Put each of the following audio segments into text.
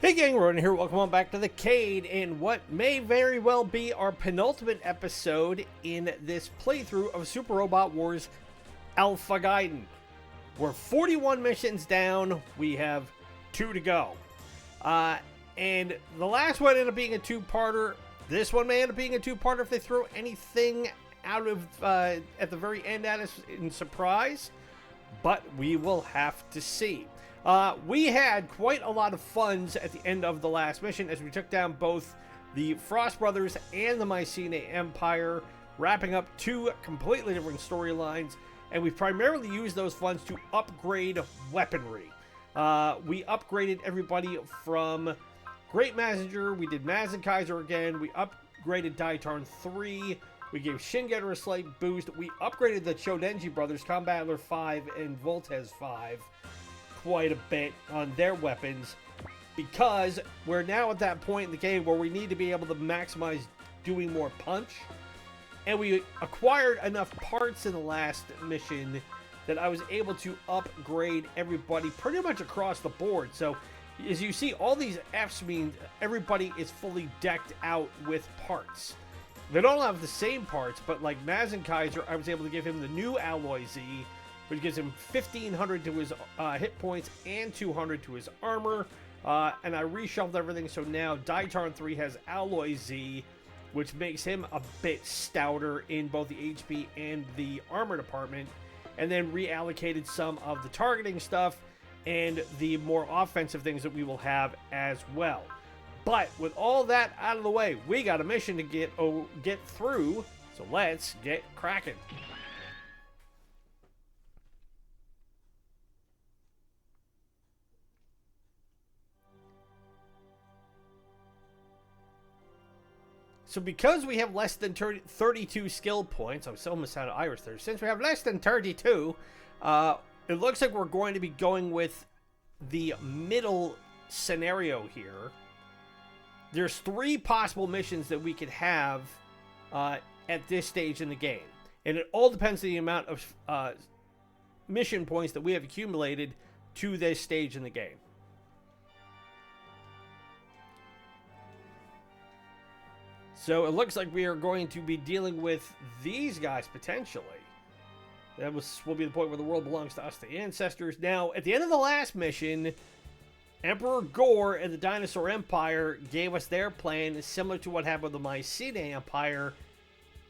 Hey gang, Ronan here. Welcome on back to the Cade in what may very well be our penultimate episode in this playthrough of Super Robot Wars Alpha Gaiden. We're 41 missions down. We have 2 to go. And the last one ended up being a two-parter. This one may end up being a two-parter if they throw anything out of at the very end at us in surprise. But we will have to see. We had quite a lot of funds at the end of the last mission as we took down both the Frost Brothers and the Mycenae Empire, wrapping up 2 completely different storylines, and we primarily used those funds to upgrade weaponry. We upgraded everybody from Great Messenger, we did Mazinkaiser again, we upgraded Daitarn 3, we gave Shingetter a slight boost, we upgraded the Chodenji brothers, Combattler 5 and Voltez 5, quite a bit on their weapons, because we're now at that point in the game where we need to be able to maximize doing more punch, and we acquired enough parts in the last mission that I was able to upgrade everybody pretty much across the board. So as you see, all these Fs mean everybody is fully decked out with parts. They don't have the same parts, but like Mazinkaiser, I was able to give him the new Alloy Z, which gives him 1,500 to his hit points and 200 to his armor. And I reshuffled everything, so now Daitarn 3 has Alloy Z, which makes him a bit stouter in both the HP and the armor department. And then reallocated some of the targeting stuff and the more offensive things that we will have as well. But with all that out of the way, we got a mission to get through, so let's get cracking. So because we have less than 32 skill points, I was almost out of Irish there. Since we have less than 32, it looks like we're going to be going with the middle scenario here. There's 3 possible missions that we could have at this stage in the game. And it all depends on the amount of mission points that we have accumulated to this stage in the game. So it looks like we are going to be dealing with these guys potentially. That will be the point where the world belongs to us, the ancestors. Now, at the end of the last mission, Emperor Gore and the Dinosaur Empire gave us their plan, similar to what happened with the Mycenae Empire,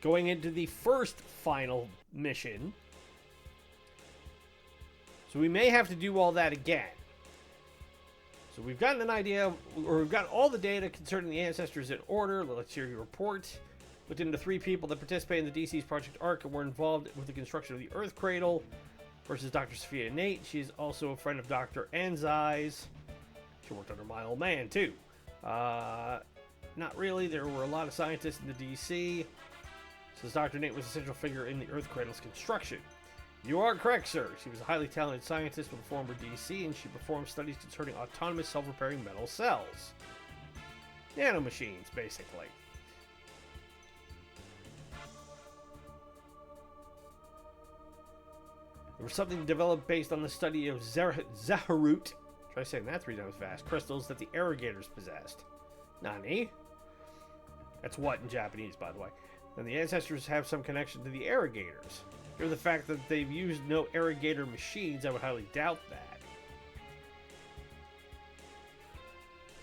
going into the first final mission. So we may have to do all that again. So we've gotten an idea, or we've got all the data concerning the ancestors in order. Let's hear your report. Looked into 3 people that participated in the DC's Project Ark and were involved with the construction of the Earth Cradle. First is Dr. Sophia Nate. She's also a friend of Dr. Anzai's. She worked under my old man, too. Not really. There were a lot of scientists in the DC. Says Dr. Nate was a central figure in the Earth Cradle's construction. You are correct, sir. She was a highly talented scientist with a former DC, and she performed studies concerning autonomous self-repairing metal cells. Nanomachines, basically. There was something developed based on the study of Zaharut, try saying that 3 times fast, crystals that the Irrigators possessed. Nani? That's what in Japanese, by the way. And the ancestors have some connection to the Irrigators. Given the fact that they've used no irrigator machines, I would highly doubt that.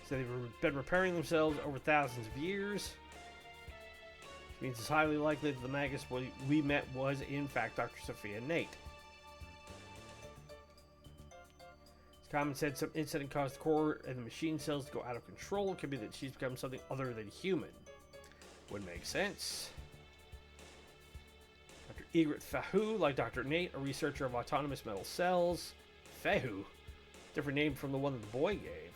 So they've been repairing themselves over thousands of years. Which means it's highly likely that the Magus we met was, in fact, Dr. Sophia Nate. As Common said, some incident caused the core and the machine cells to go out of control. It could be that she's become something other than human. Would make sense. Dr. Egret Fahu, like Dr. Nate, a researcher of autonomous metal cells. Fahu? Different name from the one that the boy gave.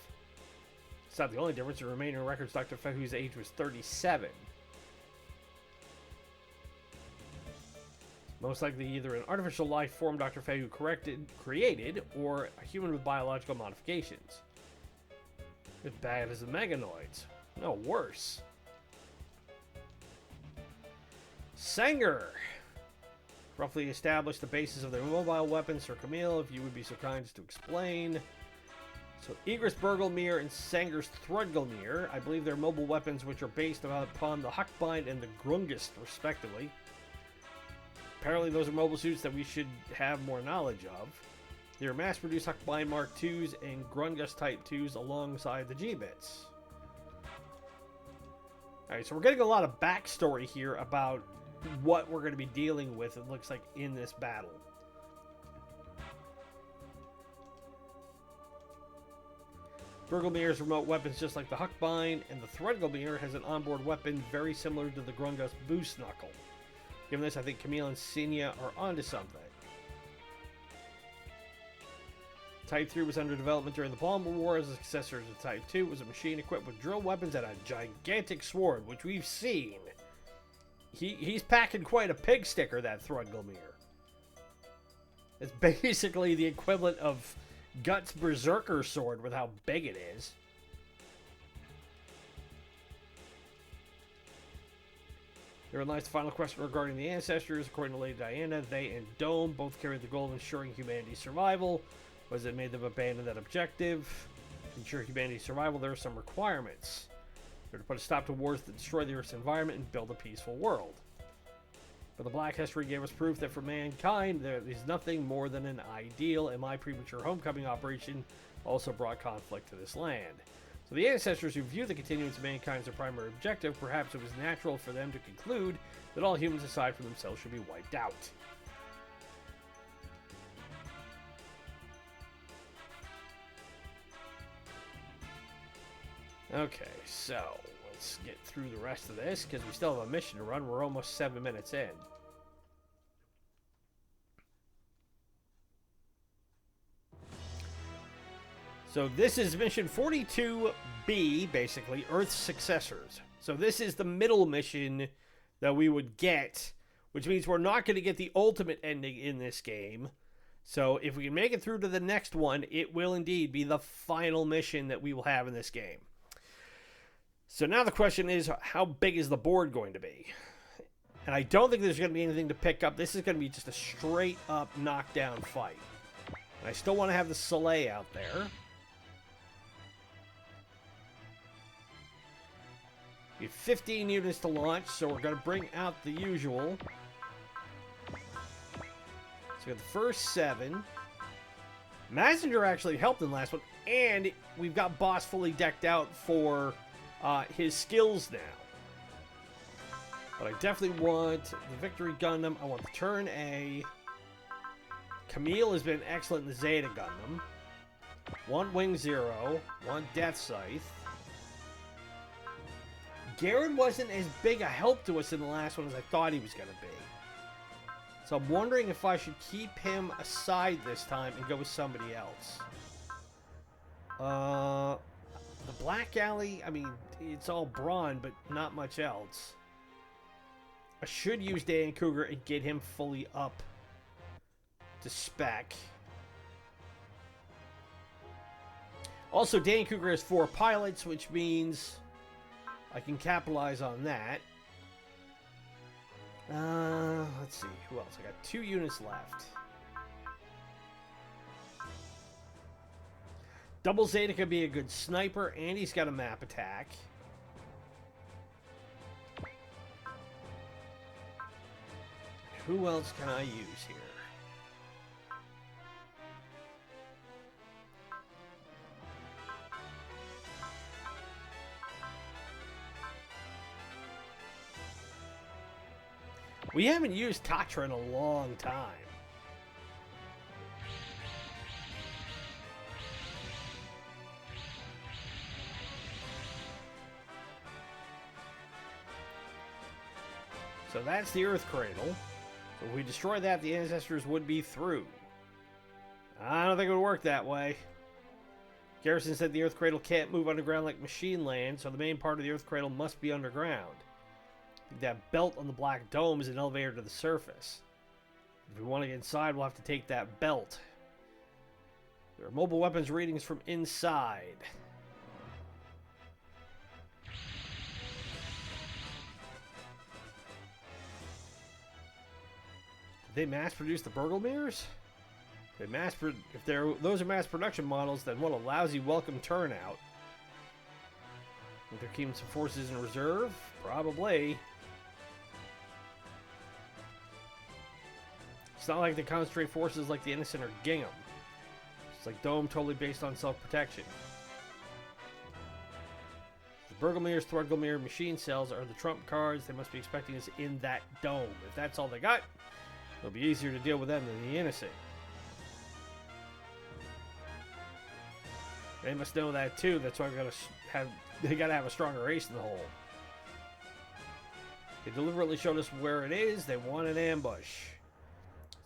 It's not the only difference. In remaining records, Dr. Fahu's age was 37. Most likely either an artificial life form Dr. Fahu created, or a human with biological modifications. As bad as the Meganoids. No, worse. Sanger. Roughly establish the basis of their mobile weapons. Sir Camille, if you would be so kind as to explain. So Egress Burgelmere and Sanger's Thrudgelmere. I believe they're mobile weapons which are based upon the Huckbind and the Grungist, respectively. Apparently those are mobile suits that we should have more knowledge of. They are mass-produced Huckbind Mark IIs and Grungist Type 2s alongside the G-Bits. Alright, so we're getting a lot of backstory here about what we're going to be dealing with, it looks like, in this battle. Burgelmere's remote weapons just like the Huckbind, and the Threadgelmere has an onboard weapon very similar to the Grungust Boost Knuckle. Given this, I think Camille and Senia are onto something. Type 3 was under development during the Balmer War as a successor to Type 2. It was a machine equipped with drill weapons and a gigantic sword, which we've seen. He's packing quite a pig sticker, that Threadgelmere. It's basically the equivalent of Guts' Berserker sword with how big it is. Therein lies the final question regarding the ancestors. According to Lady Diana, they and Dome both carried the goal of ensuring humanity's survival. Was it made them abandon that objective? To ensure humanity's survival, there are some requirements. They're to put a stop to wars that destroy the Earth's environment and build a peaceful world. But the Black History gave us proof that for mankind, there is nothing more than an ideal, and my premature homecoming operation also brought conflict to this land. So the ancestors who view the continuance of mankind as their primary objective, perhaps it was natural for them to conclude that all humans aside from themselves should be wiped out. Okay, so let's get through the rest of this, because we still have a mission to run. We're almost 7 minutes in. So this is mission 42B, basically, Earth's Successors. So this is the middle mission that we would get, which means we're not going to get the ultimate ending in this game. So if we can make it through to the next one, it will indeed be the final mission that we will have in this game. So now the question is, how big is the board going to be? And I don't think there's going to be anything to pick up. This is going to be just a straight-up knockdown fight. And I still want to have the Soleil out there. We have 15 units to launch, so we're going to bring out the usual. So we have the first 7. Messenger actually helped in the last one, and we've got Boss fully decked out for his skills now. But I definitely want the Victory Gundam. I want the Turn A. Camille has been excellent in the Zeta Gundam. One Wing Zero. One Death Scythe. Gaiden wasn't as big a help to us in the last one as I thought he was going to be. So I'm wondering if I should keep him aside this time and go with somebody else. The Black Alley, I mean, it's all brawn, but not much else. I should use Dan Cougar and get him fully up to spec. Also, Dan Cougar has 4 pilots, which means I can capitalize on that. Let's see, who else? I got 2 units left. Double Zeta could be a good sniper, and he's got a map attack. Who else can I use here? We haven't used Tatra in a long time. So that's the Earth Cradle. So if we destroy that, the ancestors would be through. I don't think it would work that way. Garrison said the Earth Cradle can't move underground like Machine Land, so the main part of the Earth Cradle must be underground. That belt on the Black Dome is an elevator to the surface. If we want to get inside, we'll have to take that belt. There are mobile weapons readings from inside. Did they mass produce the Burgelmeres? If those are mass production models, then what a lousy welcome turnout. Think they're keeping some forces in reserve? Probably. It's not like they concentrate forces like the Innocent or Gingham. It's like Dome, totally based on self-protection. The Burgelmere, Thrugelmere machine cells are the trump cards. They must be expecting us in that dome. If that's all they got, it'll be easier to deal with them than the Innocent. They must know that too. That's why they gotta have a stronger ace in the hole. They deliberately showed us where it is. They want an ambush.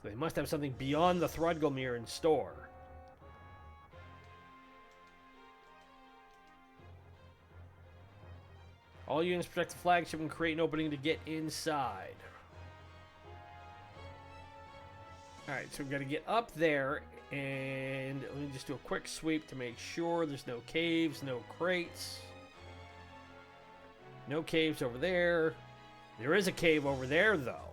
So they must have something beyond the Thrugelmere in store. All units protect the flagship and create an opening to get inside. Alright, so we've got to get up there, and let me just do a quick sweep to make sure there's no caves, no crates. No caves over there. There is a cave over there, though.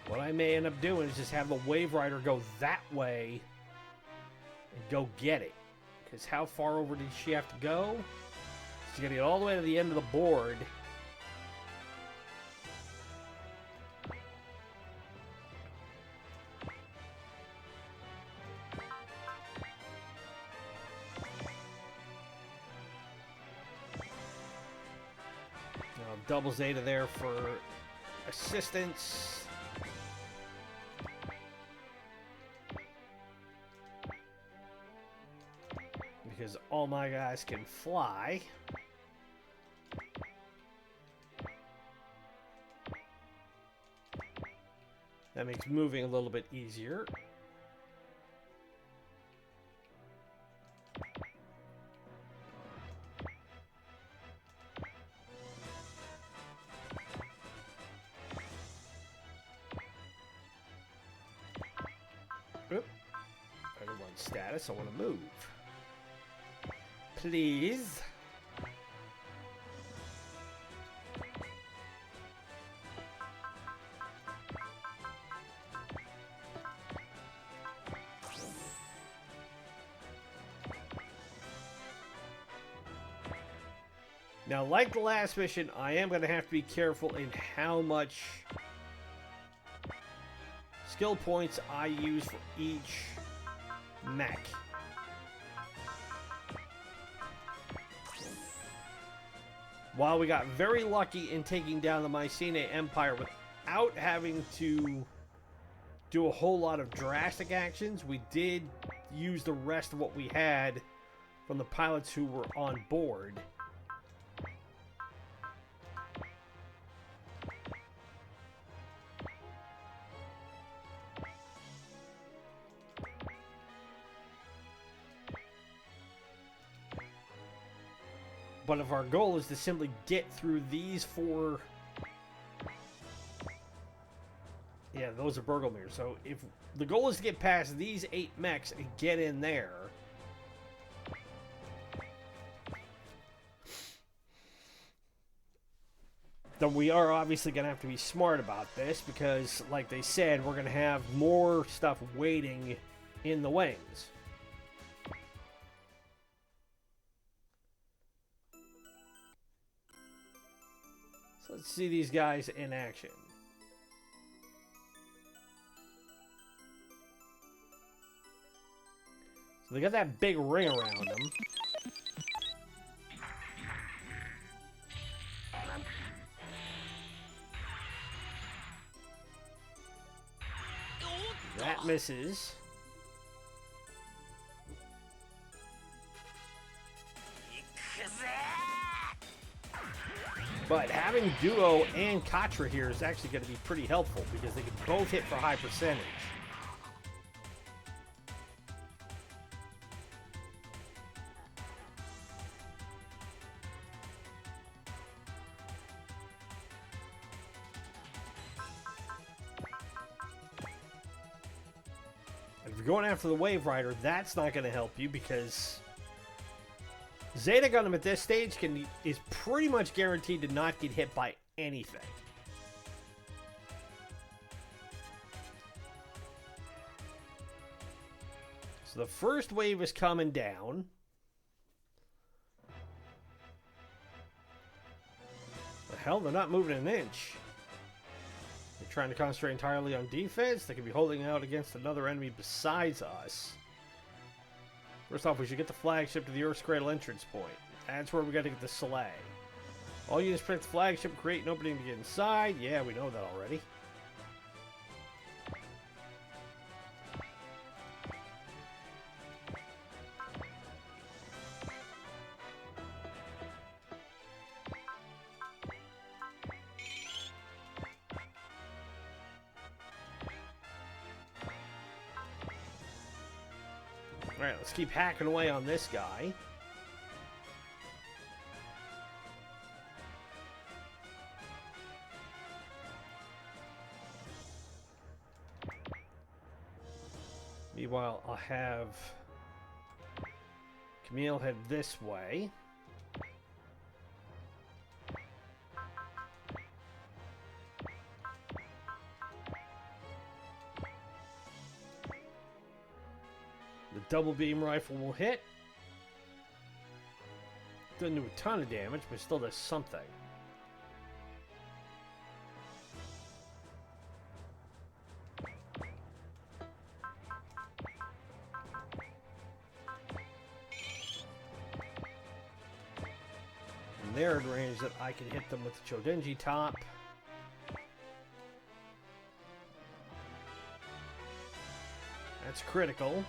What I may end up doing is just have the Wave Rider go that way and go get it. Because how far over did she have to go? She's got to get all the way to the end of the board. Double Zeta there for assistance. Because all my guys can fly. That makes moving a little bit easier. Oop. I don't want status, I want to move. Please. Now, like the last mission, I am going to have to be careful in how much skill points I use for each mech. While we got very lucky in taking down the Mycenae Empire without having to do a whole lot of drastic actions, we did use the rest of what we had from the pilots who were on board. But if our goal is to simply get through these four... Yeah, those are Burgelmere. So if the goal is to get past these 8 mechs and get in there... then we are obviously going to have to be smart about this because, like they said, we're going to have more stuff waiting in the wings. So let's see these guys in action. So they got that big ring around them. That misses. But having Duo and Katra here is actually going to be pretty helpful because they can both hit for high percentage. And if you're going after the Wave Rider, that's not going to help you because Zeta Gundam at this stage is pretty much guaranteed to not get hit by anything. So the first wave is coming down. The hell, they're not moving an inch. They're trying to concentrate entirely on defense. They could be holding out against another enemy besides us. First off, we should get the flagship to the Earth Cradle entrance point. That's where we got to get the Soleil. All units protect the flagship, create an opening to get inside. Yeah, we know that already. Alright, let's keep hacking away on this guy. Meanwhile, I'll have Camille head this way. The double beam rifle will hit. Doesn't do a ton of damage, but still does something. And they're in range that I can hit them with the Chodenji top. That's critical.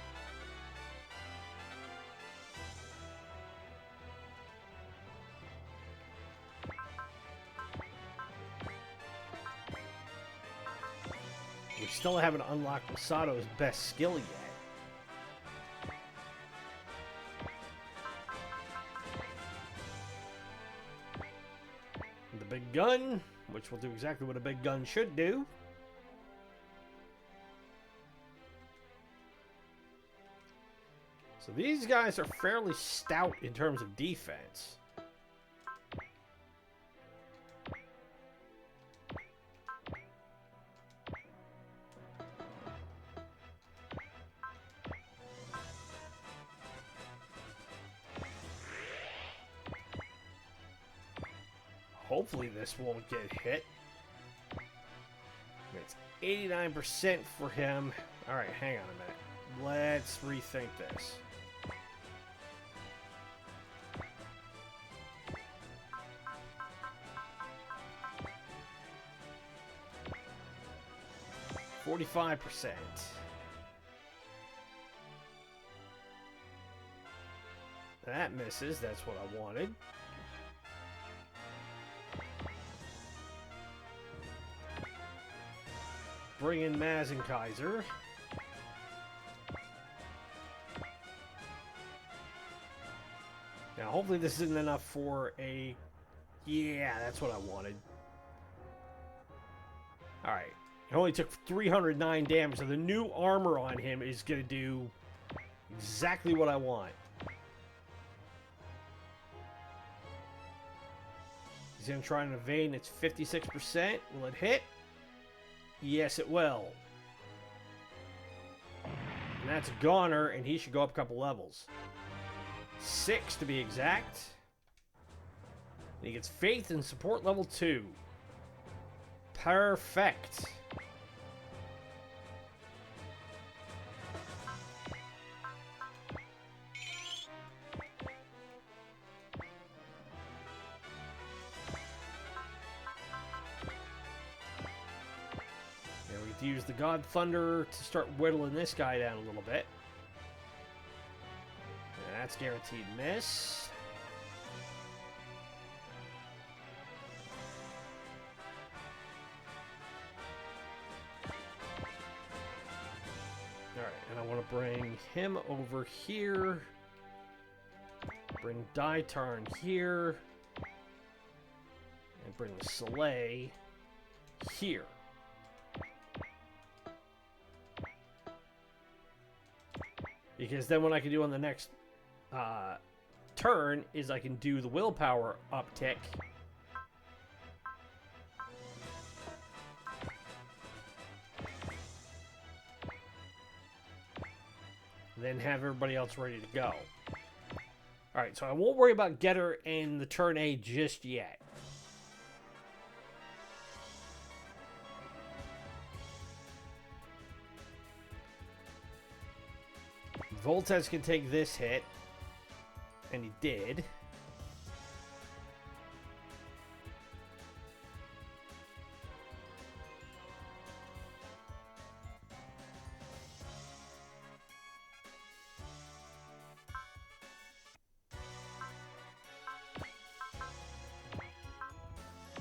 We still haven't unlocked Masato's best skill yet. The big gun, which will do exactly what a big gun should do. So these guys are fairly stout in terms of defense. Hopefully this won't get hit. It's 89% for him. Alright, hang on a minute. Let's rethink this. %. That misses. That's what I wanted. Bring in Maz and Kaiser. Now, hopefully this isn't enough for a... Yeah, that's what I wanted. Alright. It only took 309 damage, so the new armor on him is going to do exactly what I want. He's going to try and evade, and it's 56%. Will it hit? Yes, it will. And that's a goner, and he should go up a couple levels. 6 to be exact. And he gets faith and support level 2. Perfect. Use the God Thunder to start whittling this guy down a little bit. And that's guaranteed miss. Alright, and I want to bring him over here. Bring Daitarn here. And bring the Soleil here. Because then what I can do on the next turn is I can do the willpower uptick. Then have everybody else ready to go. Alright, so I won't worry about Getter and the turn A just yet. Voltes can take this hit. And he did.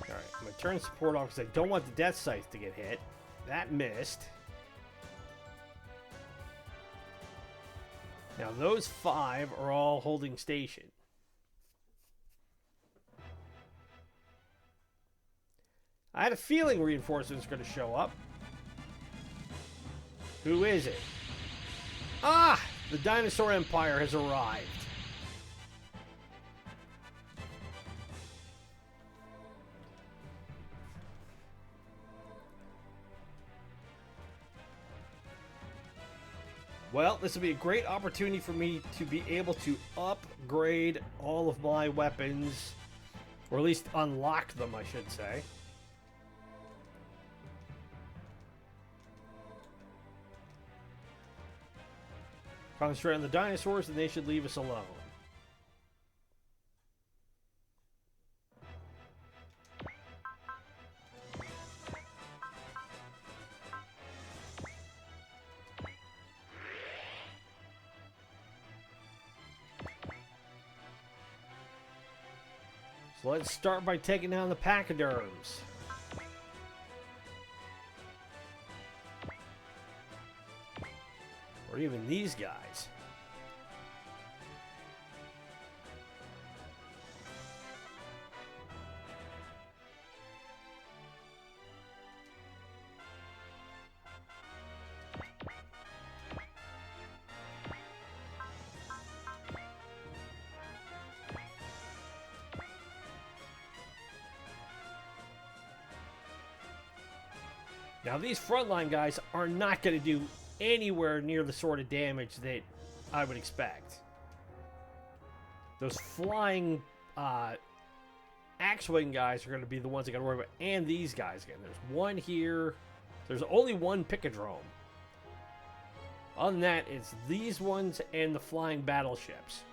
Alright, I'm going to turn support off because I don't want the death scythe to get hit. That missed. Now those 5 are all holding station. I had a feeling reinforcements were going to show up. Who is it? Ah! The Dinosaur Empire has arrived. Well, this will be a great opportunity for me to be able to upgrade all of my weapons, or at least unlock them, I should say. Concentrate on the dinosaurs and they should leave us alone. So let's start by taking down the pachyderms. Or even these guys. Now these frontline guys are not going to do anywhere near the sort of damage that I would expect. Those flying Axe-Wing guys are going to be the ones I got to worry about. And these guys again. There's one here. There's only one Picadrome. Other than that, it's these ones and the flying battleships.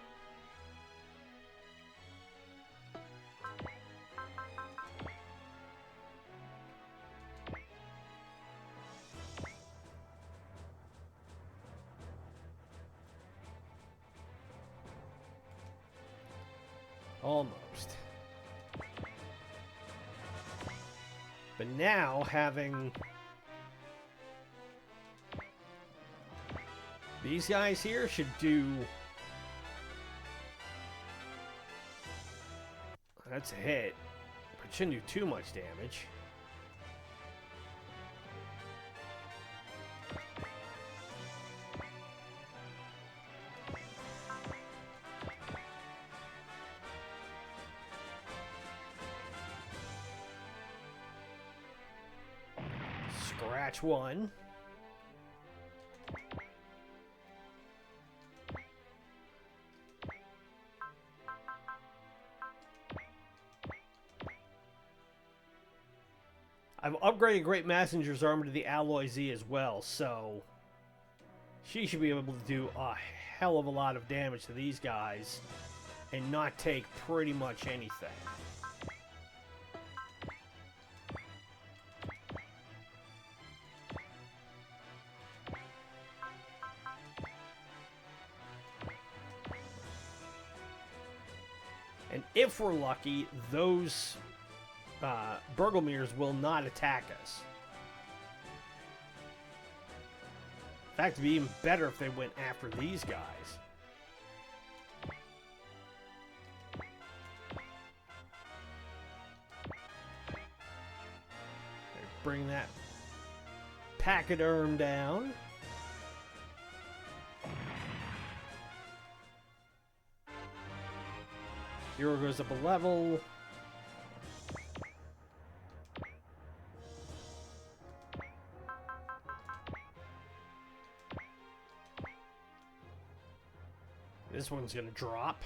Almost. But now, having these guys here should do... That's a hit, but shouldn't do too much damage. Scratch one. I've upgraded Great Messenger's armor to the Alloy Z as well, so she should be able to do a hell of a lot of damage to these guys and not take pretty much anything. And if we're lucky, those Burglemirs will not attack us. In fact, it'd be even better if they went after these guys. Bring that pachyderm down. Hero goes up a level. This one's gonna drop.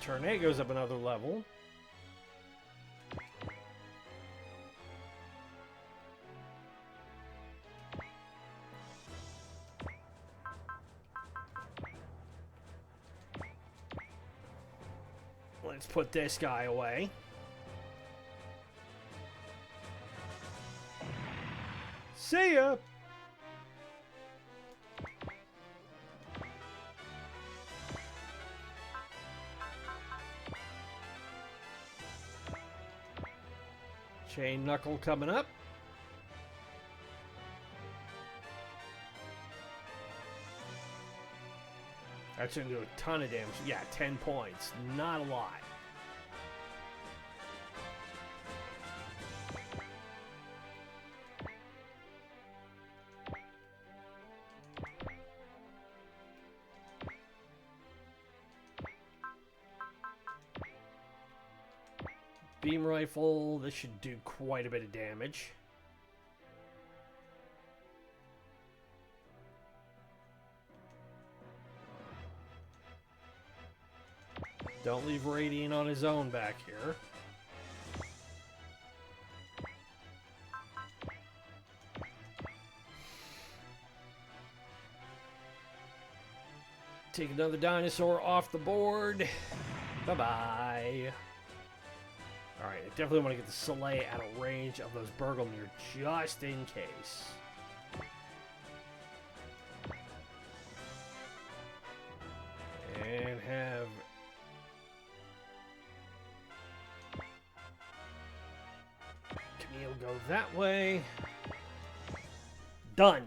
Turn A goes up another level. Let's put this guy away. See ya! Chain Knuckle coming up. That's going to do a ton of damage. Yeah, 10 points. Not a lot. Beam rifle, this should do quite a bit of damage. Don't leave Radiant on his own back here. Take another dinosaur off the board. Bye-bye. Alright, I definitely want to get the Soleil out of range of those Burglemere just in case. And have... Camille go that way. Done.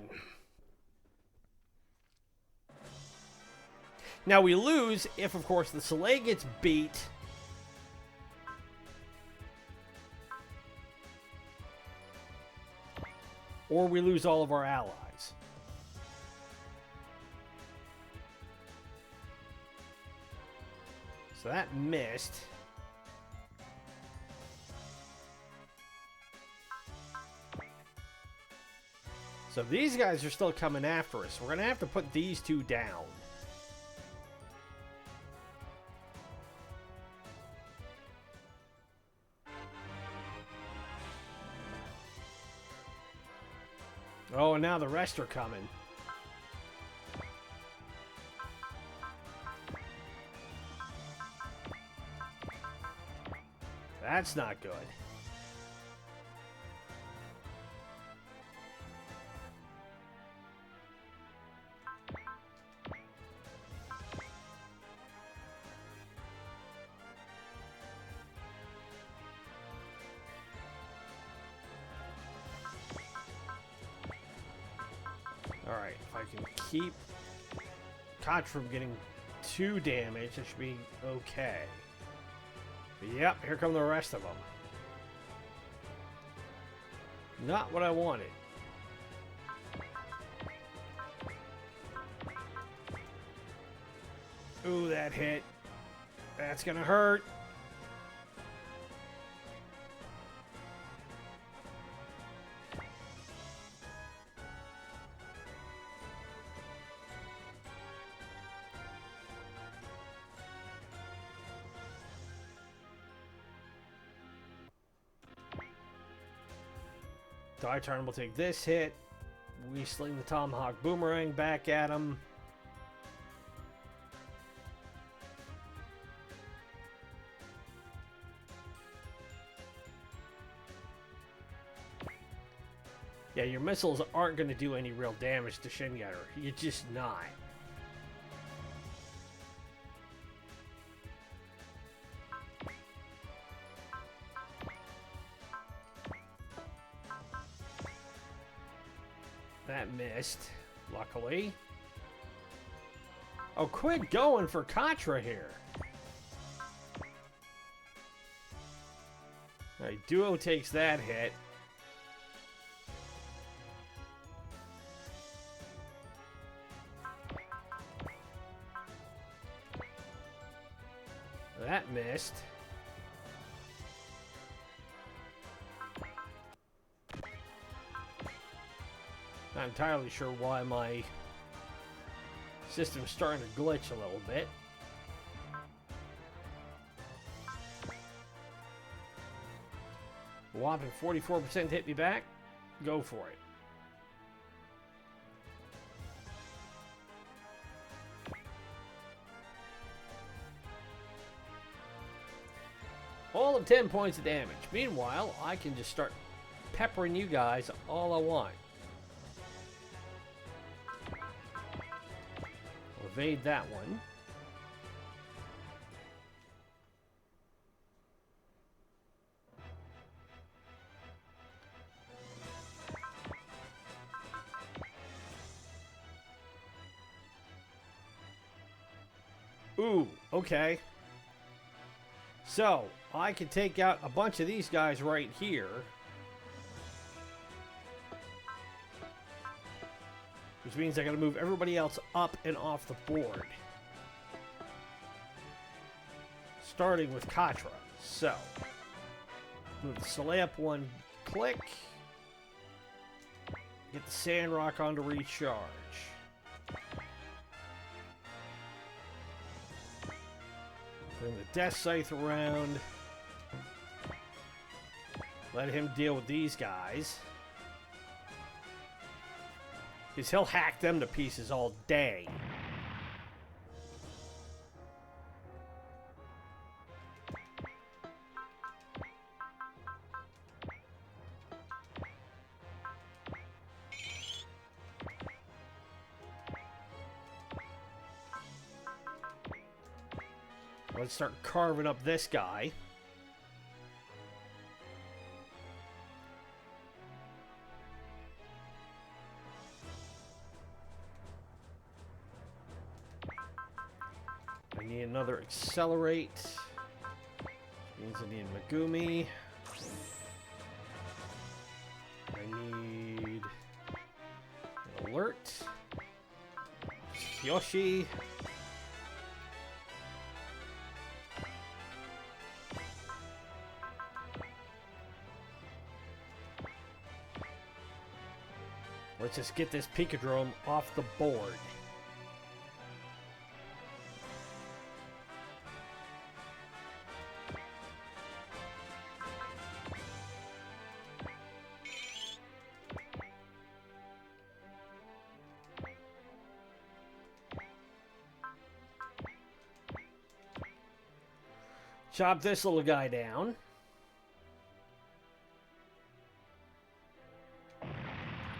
Now we lose if, of course, the Soleil gets beat. Or we lose all of our allies. So that missed. So these guys are still coming after us. We're going to have to put these two down. Oh, and now the rest are coming. That's not good. Alright, if I can keep Koch from getting too damaged, it should be okay. But yep, here come the rest of them. Not what I wanted. Ooh, that hit. That's gonna hurt. Die turn will take this hit. We sling the Tomahawk Boomerang back at him. Yeah, your missiles aren't going to do any real damage to Shingetter. You're just not. That missed, luckily. Oh, quit going for Contra here. Alright, Duo takes that hit. That missed. Not entirely sure why my system's starting to glitch a little bit. Whopping 44% hit me back. Go for it. All of 10 points of damage. Meanwhile, I can just start peppering you guys all I want. Evade that one. Ooh, okay. So, I can take out a bunch of these guys right here. Which means I gotta move everybody else up and off the board. Starting with Katra. So, move the Soleil up one click. Get the Sandrock on to recharge. Bring the Death Scythe around. Let him deal with these guys. Because he'll hack them to pieces all day. Let's start carving up this guy. I need another accelerate. Means I need Megumi. I need an alert. Yoshi. Let's just get this Picadrome off the board. Chop this little guy down.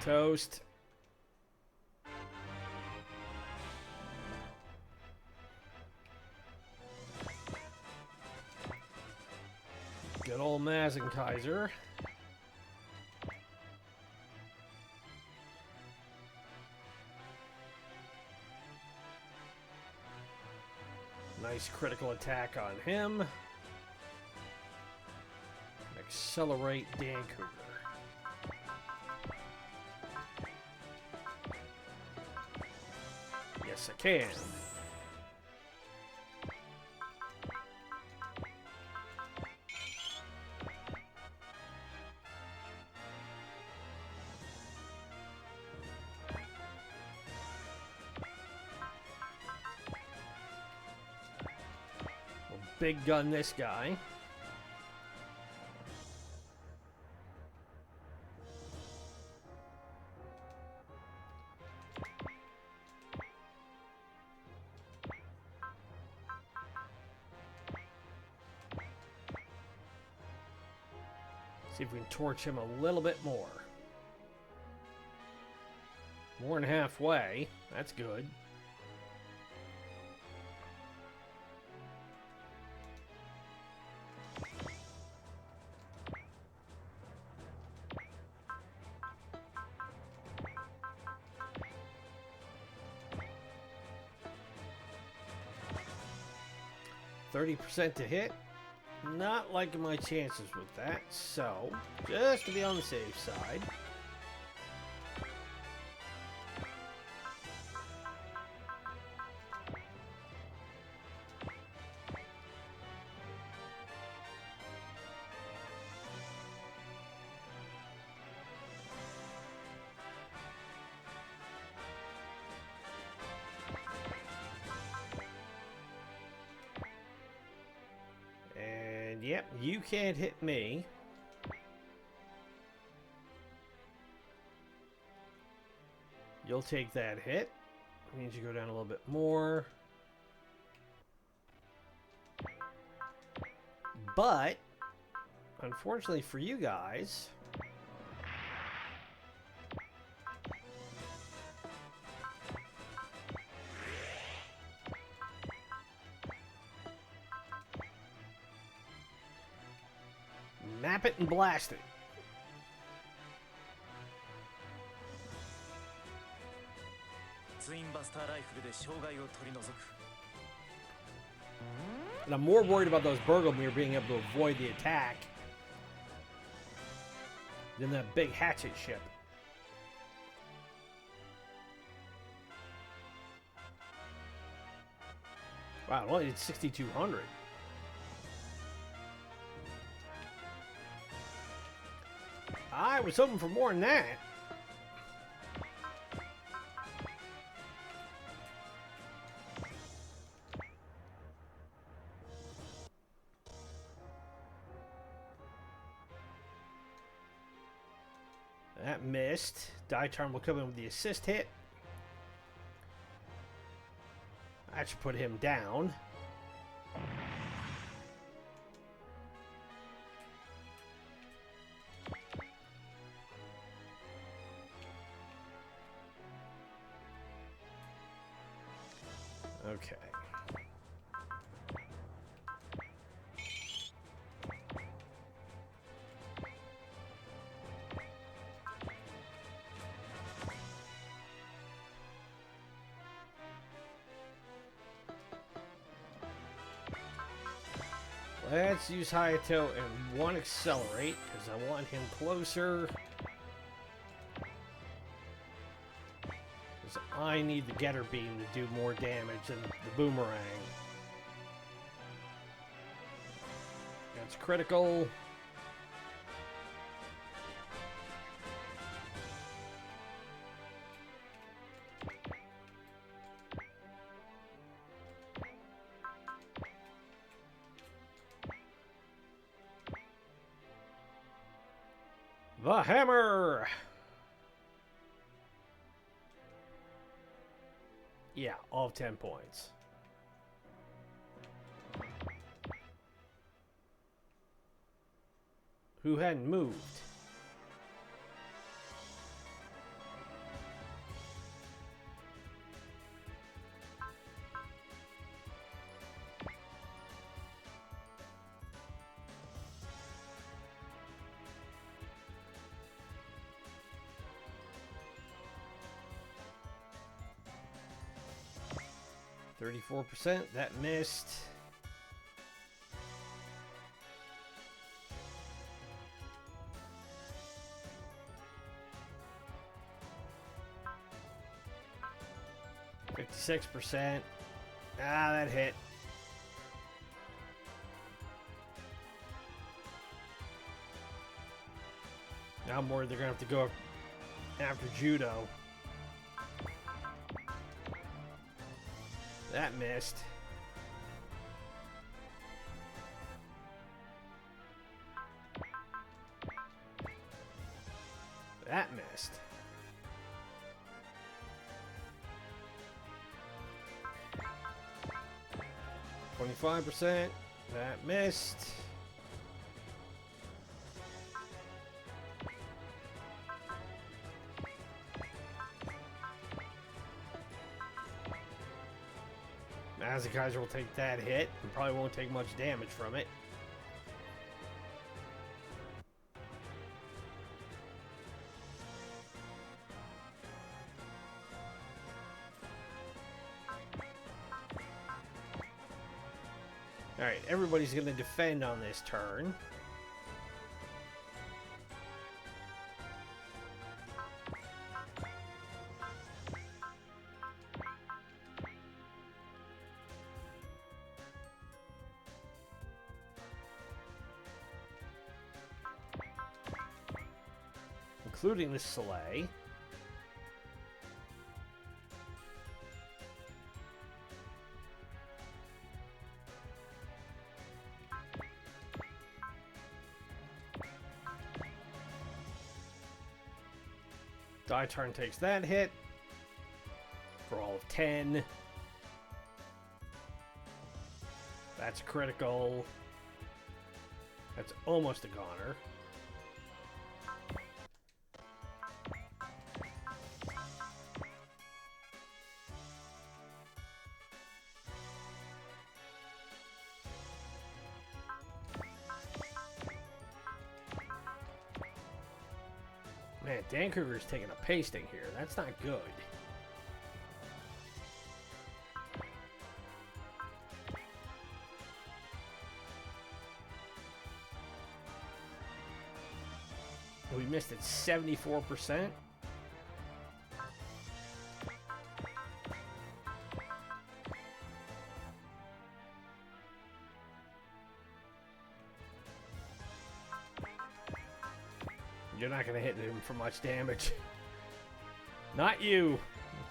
Toast. Good old Mazenkaiser. Nice critical attack on him. Accelerate Dan Cougar. Yes, I can. We'll big gun this guy. See if we can torch him a little bit more. More than halfway. That's good. %30 to hit. Not liking my chances with that, so just to be on the safe side. Yep, you can't hit me. You'll take that hit. Means you go down a little bit more. But, unfortunately for you guys, map it and blast it. And I'm more worried about those Burglemere being able to avoid the attack than that big hatchet ship. Wow, well, it's 6,200. I was hoping for more than that. That missed. Dietarm will come in with the assist hit. That should put him down. Okay. Let's use Hayato and one accelerate, because I want him closer. Because I need the getter beam to do more damage than the boomerang. That's critical. The hammer! Yeah, all 10 points. Who hadn't moved? %, that missed. %. Ah, that hit. Now I'm worried they're gonna have to go after Judo. That missed. That missed. %. That missed. Mazakaiser will take that hit and probably won't take much damage from it. Alright, everybody's going to defend on this turn. Including the Soleil. Die turn takes that hit. For all of 10. That's critical. That's almost a goner. Man, Dan Kruger's taking a pasting here. That's not good. We missed it 74%. You're not going to hit him for much damage. Not you.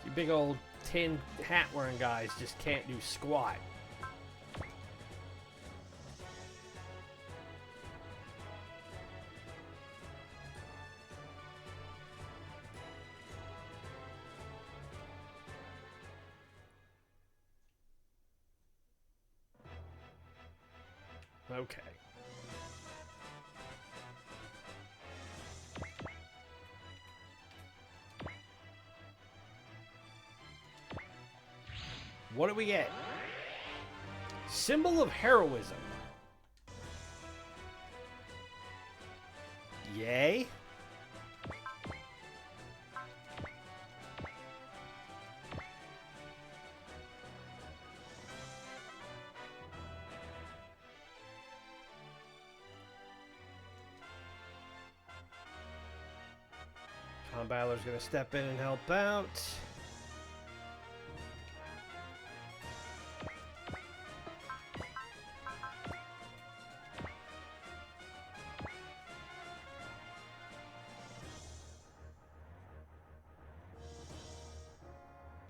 You big old tin hat wearing guys just can't do squat. Okay. What do we get? Symbol of heroism. Yay. Balor's gonna step in and help out.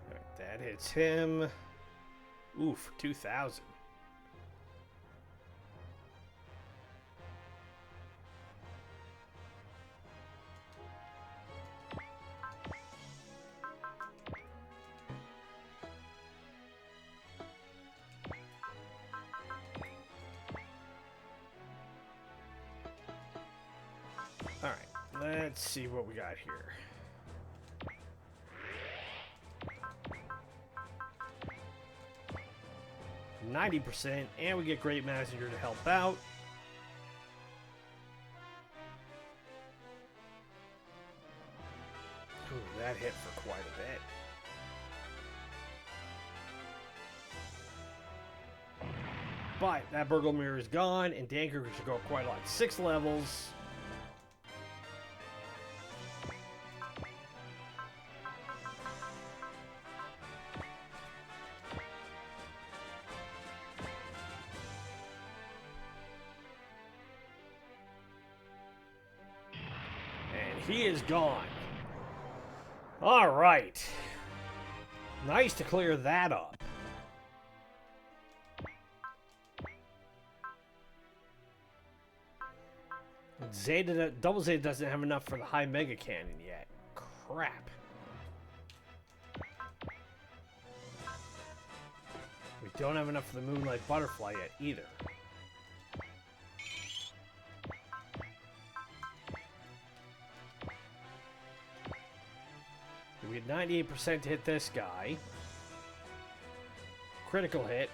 Alright, that hits him. Oof, 2,000. Let's see what we got here. %, and we get Great Messenger to help out. Ooh, that hit for quite a bit. But that Burgle Mirror is gone, and Dan Kruger should go quite a lot. 6 levels. He is gone. All right. Nice to clear that up. Zeta, Double Zeta doesn't have enough for the high Mega Cannon yet. Crap. We don't have enough for the Moonlight Butterfly yet either. We had 98% to hit this guy. Critical hit.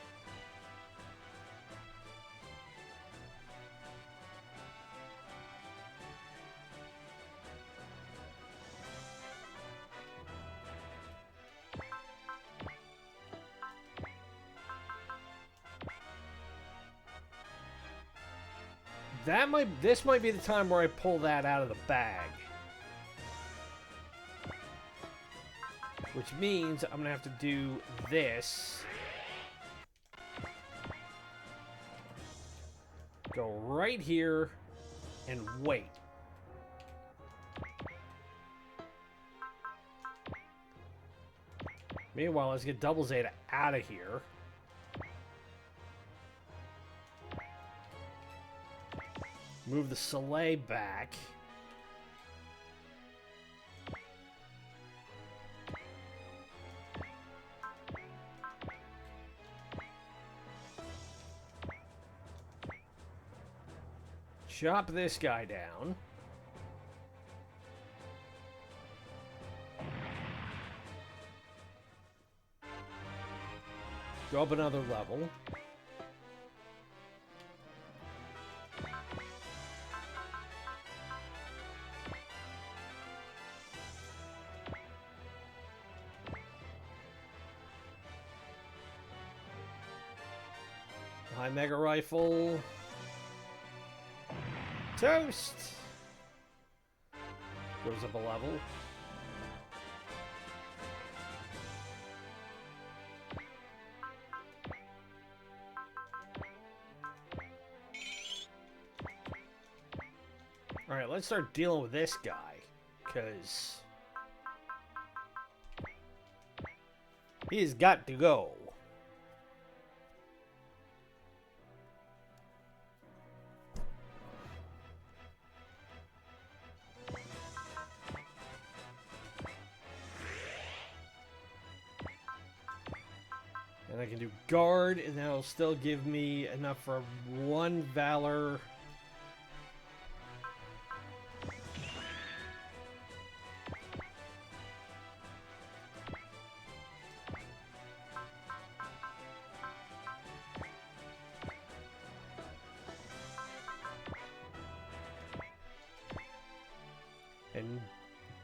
This might be the time where I pull that out of the bag. Which means I'm gonna have to do this. Go right here and wait. Meanwhile, let's get Double Zeta out of here. Move the Soleil back. chop this guy down. Go up another level. High Mega Rifle. Toast! Goes up a level. Alright, let's start dealing with this guy, because he's got to go. And I can do guard, and that'll still give me enough for one valor. And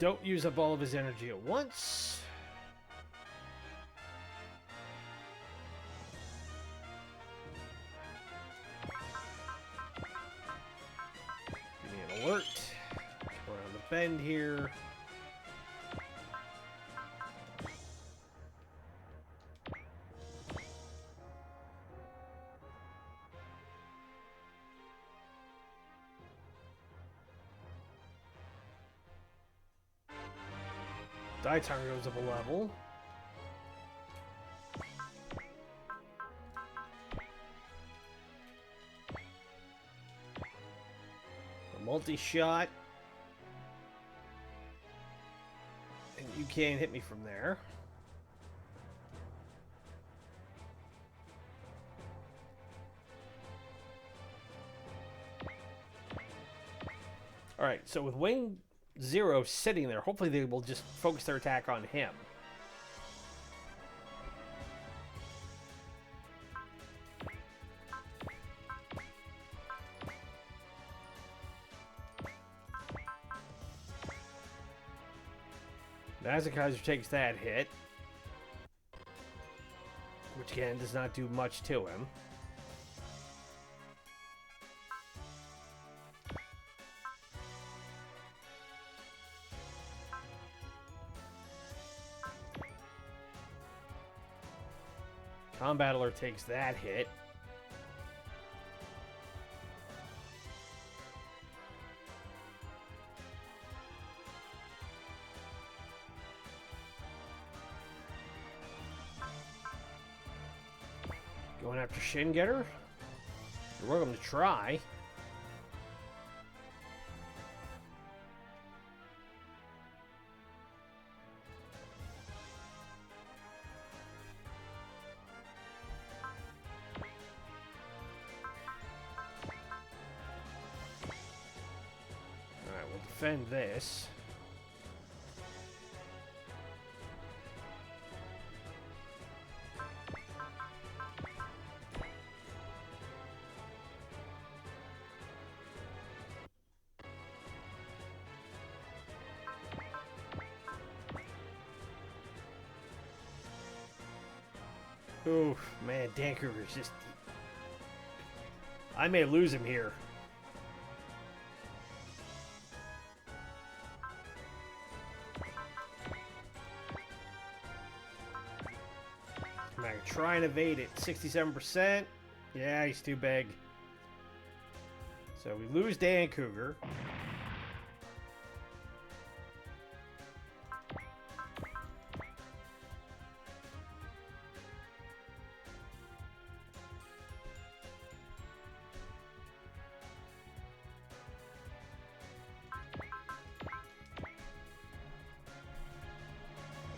don't use up all of his energy at once. Give me an alert. Go around the bend here. Dinosaur goes up a level. A multi-shot. And you can't hit me from there. Alright, so with Wing Zero sitting there, hopefully they will just focus their attack on him. Mazakaiser takes that hit, which again does not do much to him. Combattler takes that hit. Going after Shin Getter. You're welcome to try. Defend this. Oof, man, Dan Kruger's just... I may lose him here. Try and evade it. 67%. Yeah, he's too big. So we lose Dan Cougar.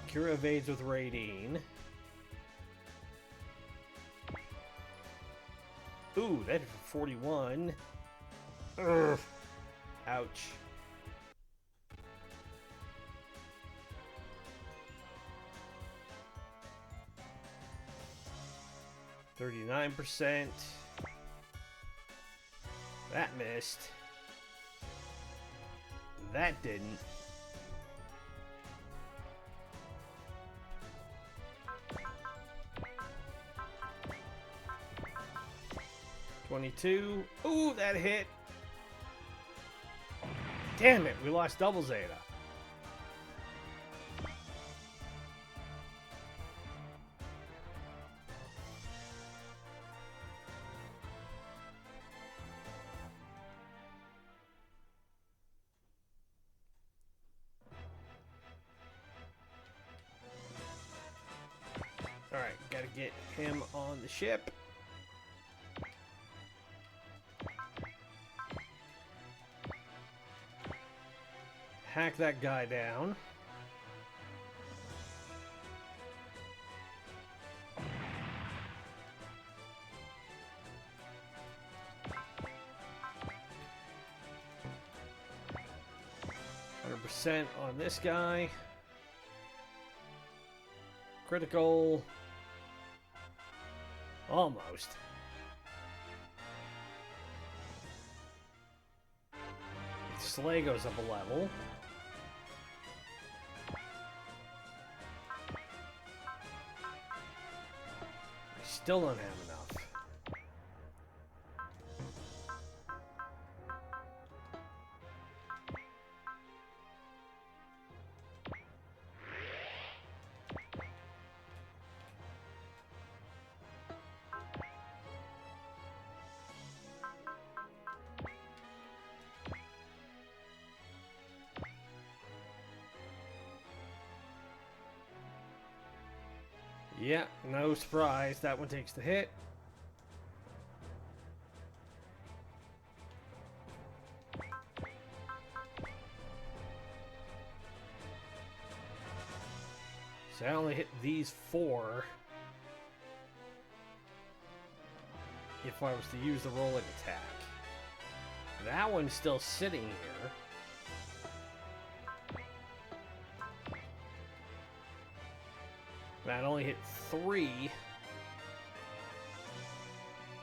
Kira evades with Radine. Ooh, that hit for 41. Ugh. Ouch. %. That missed. That didn't. $22. Ooh, that hit. Damn it, we lost double Zeta. Alright, gotta get him on the ship. Hack that guy down. %, on this guy. Critical. Almost. Slay goes up a level. I still don't have enough. Yeah, no surprise. That one takes the hit. So I only hit these 4 if I was to use the rolling attack. That one's still sitting here. That only hit 3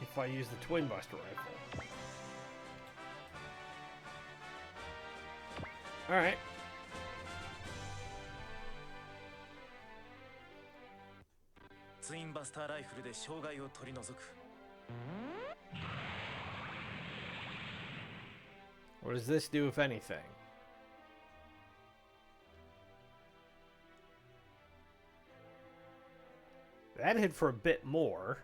if I use the Twin Buster Rifle. Alright. Twin Buster Rifle で障害を取り除く。What does this do, if anything? That hit for a bit more.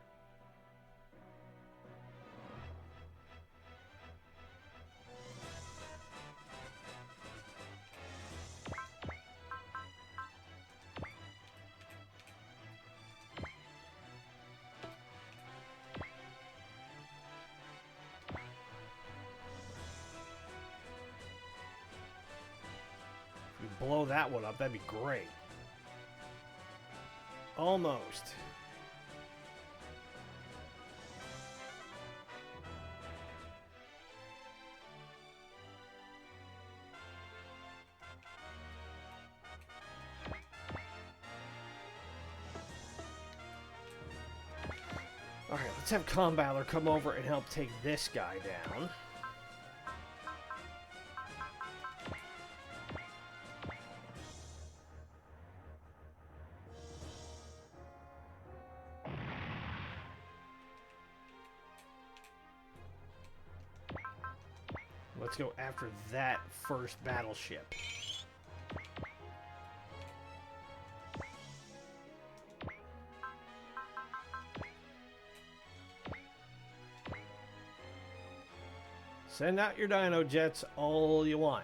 If we blow that one up, that'd be great. Almost. Alright, let's have Combattler come over and help take this guy down. Let's go after that first battleship. Send out your dino jets all you want.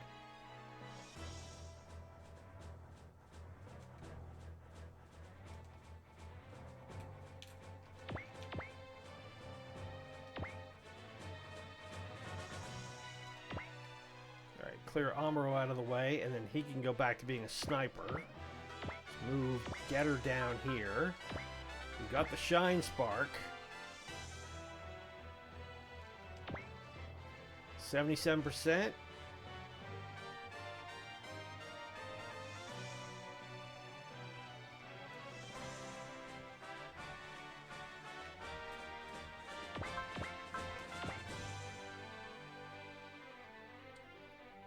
Alright, clear Amuro out of the way, and then he can go back to being a sniper. Let's move Getter down here. We've got the Shine Spark. 77%.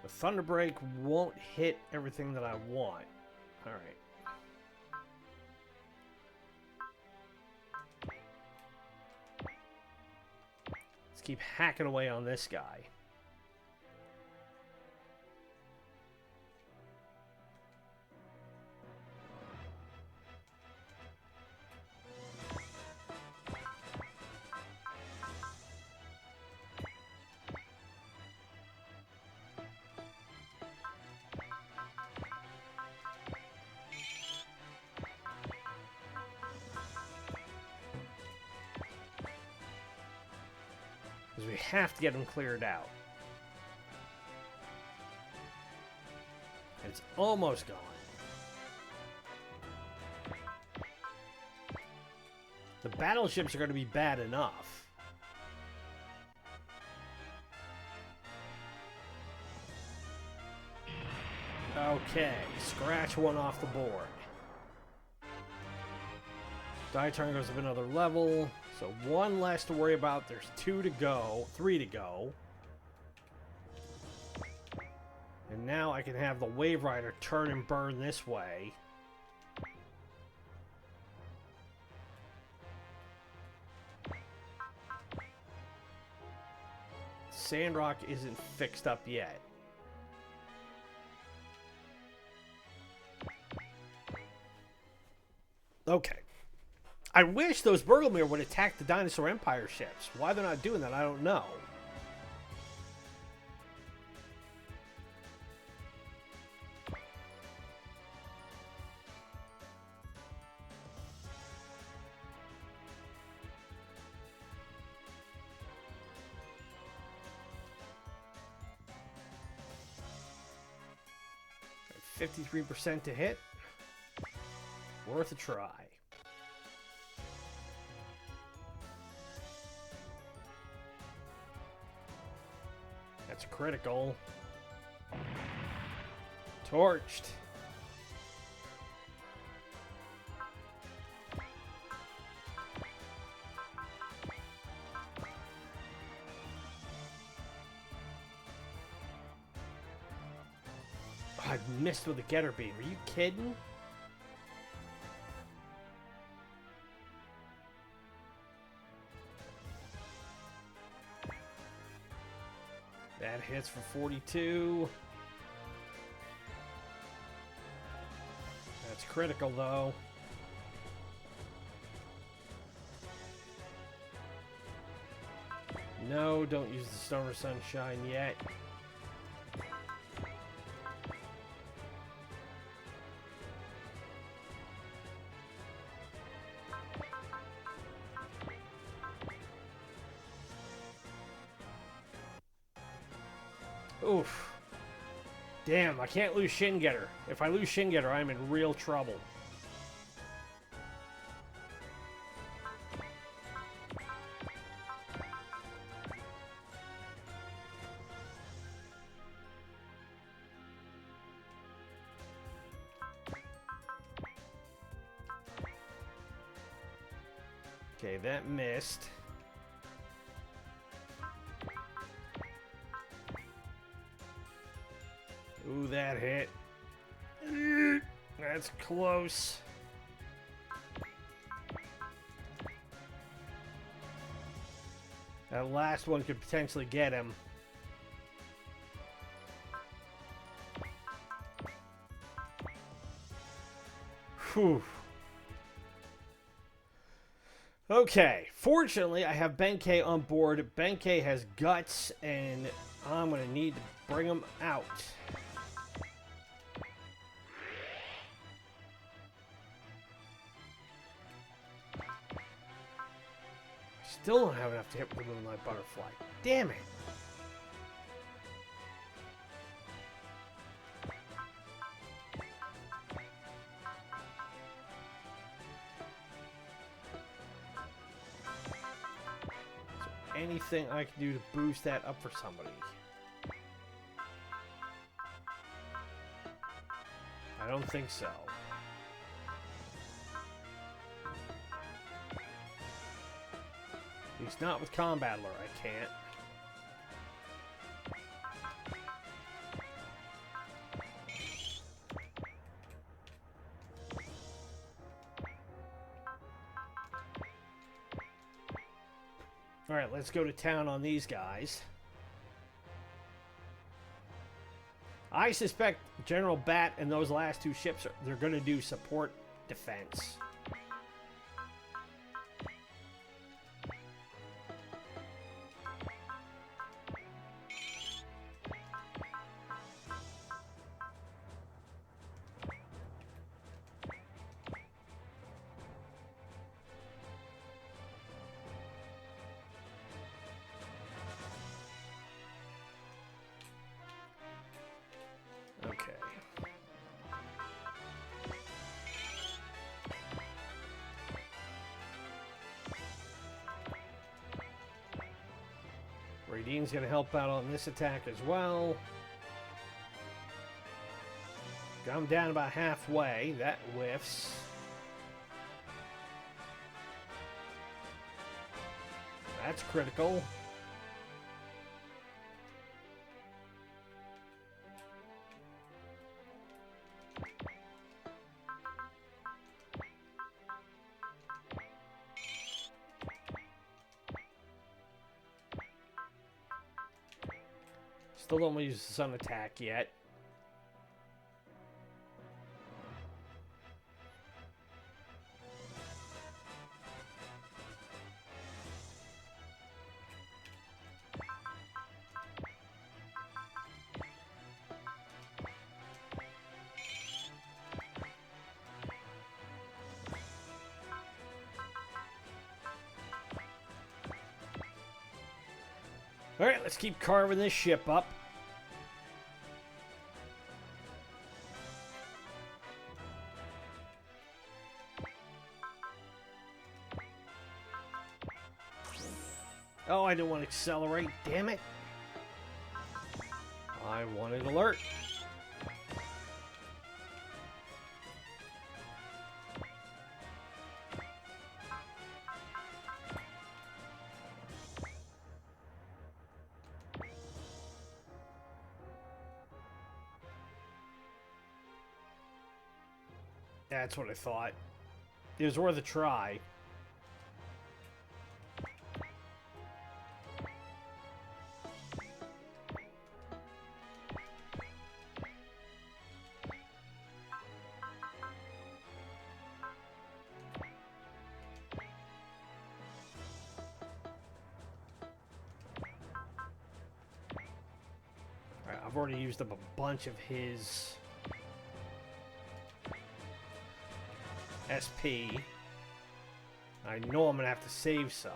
The Thunder Break won't hit everything that I want. All right. Let's keep hacking away on this guy. We have to get them cleared out. It's almost gone. The battleships are going to be bad enough. Okay, scratch one off the board. Die turn goes up another level. So one less to worry about. There's 2 to go. 3 to go. And now I can have the Wave Rider turn and burn this way. Sandrock isn't fixed up yet. Okay. I wish those Burglemere would attack the Dinosaur Empire ships. Why they're not doing that, I don't know. Got 53% to hit. Worth a try. That's critical. Torched. Oh, I missed with the getter beam. Are you kidding? That hits for 42. That's critical, though. No, don't use the Stoner Sunshine yet. Oof. Damn, I can't lose Shin Getter. If I lose Shin Getter, I'm in real trouble. Okay, that missed. Ooh, that hit. That's close. That last one could potentially get him. Whew. Okay, fortunately I have Benkei on board. Benkei has guts and I'm going to need to bring him out. Still don't have enough to hit with the Moonlight Butterfly. Damn it. Is there anything I can do to boost that up for somebody? I don't think so. At least not with Combattler, I can't. Alright, let's go to town on these guys. I suspect General Bat and those last two ships, they're going to do support defense. Okay. Radine's going to help out on this attack as well. Got him down about halfway. That whiffs. That's critical. Still don't use the sun attack yet. All right, let's keep carving this ship up. Oh, I didn't want to accelerate. Damn it. I wanted alert. That's what I thought. It was worth a try. Alright, I've already used up a bunch of his SP. I know I'm gonna have to save some.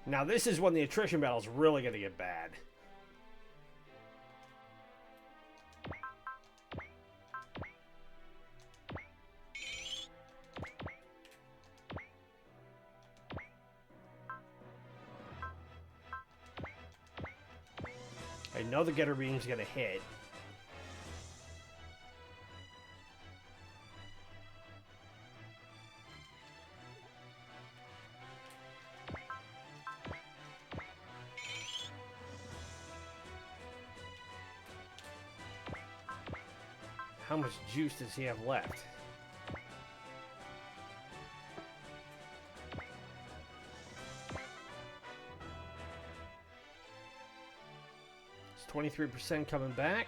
Now this is when the attrition battle is really going to get bad. I know the getter beam's going to hit. How much juice does he have left? It's 23% coming back.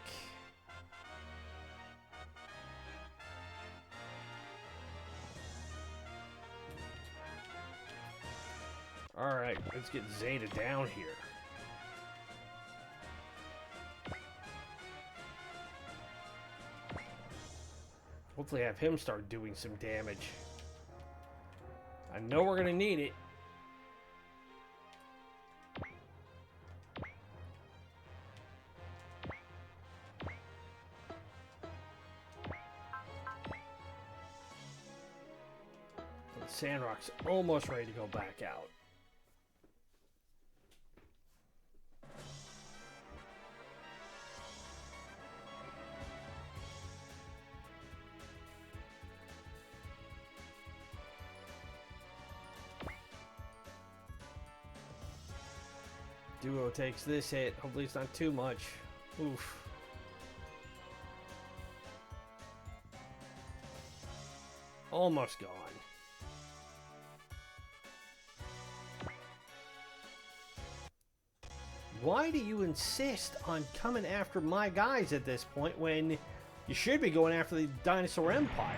All right, let's get Zeta down here. – Hopefully have him start doing some damage. I know we're going to need it. The Sandrock's almost ready to go back out. Duo takes this hit. Hopefully it's not too much. Oof. Almost gone. Why do you insist on coming after my guys at this point when you should be going after the Dinosaur Empire?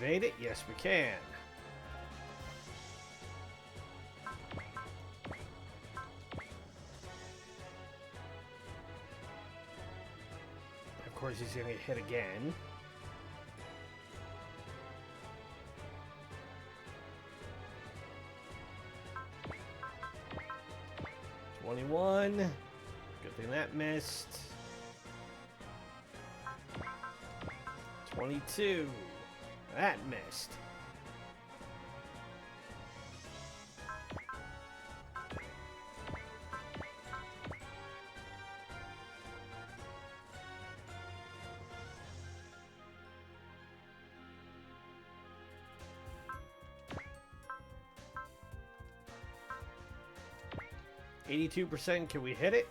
Evade it? Yes, we can. Of course, he's going to get hit again. $21. Good thing that missed. 22. That missed. %. Can we hit it?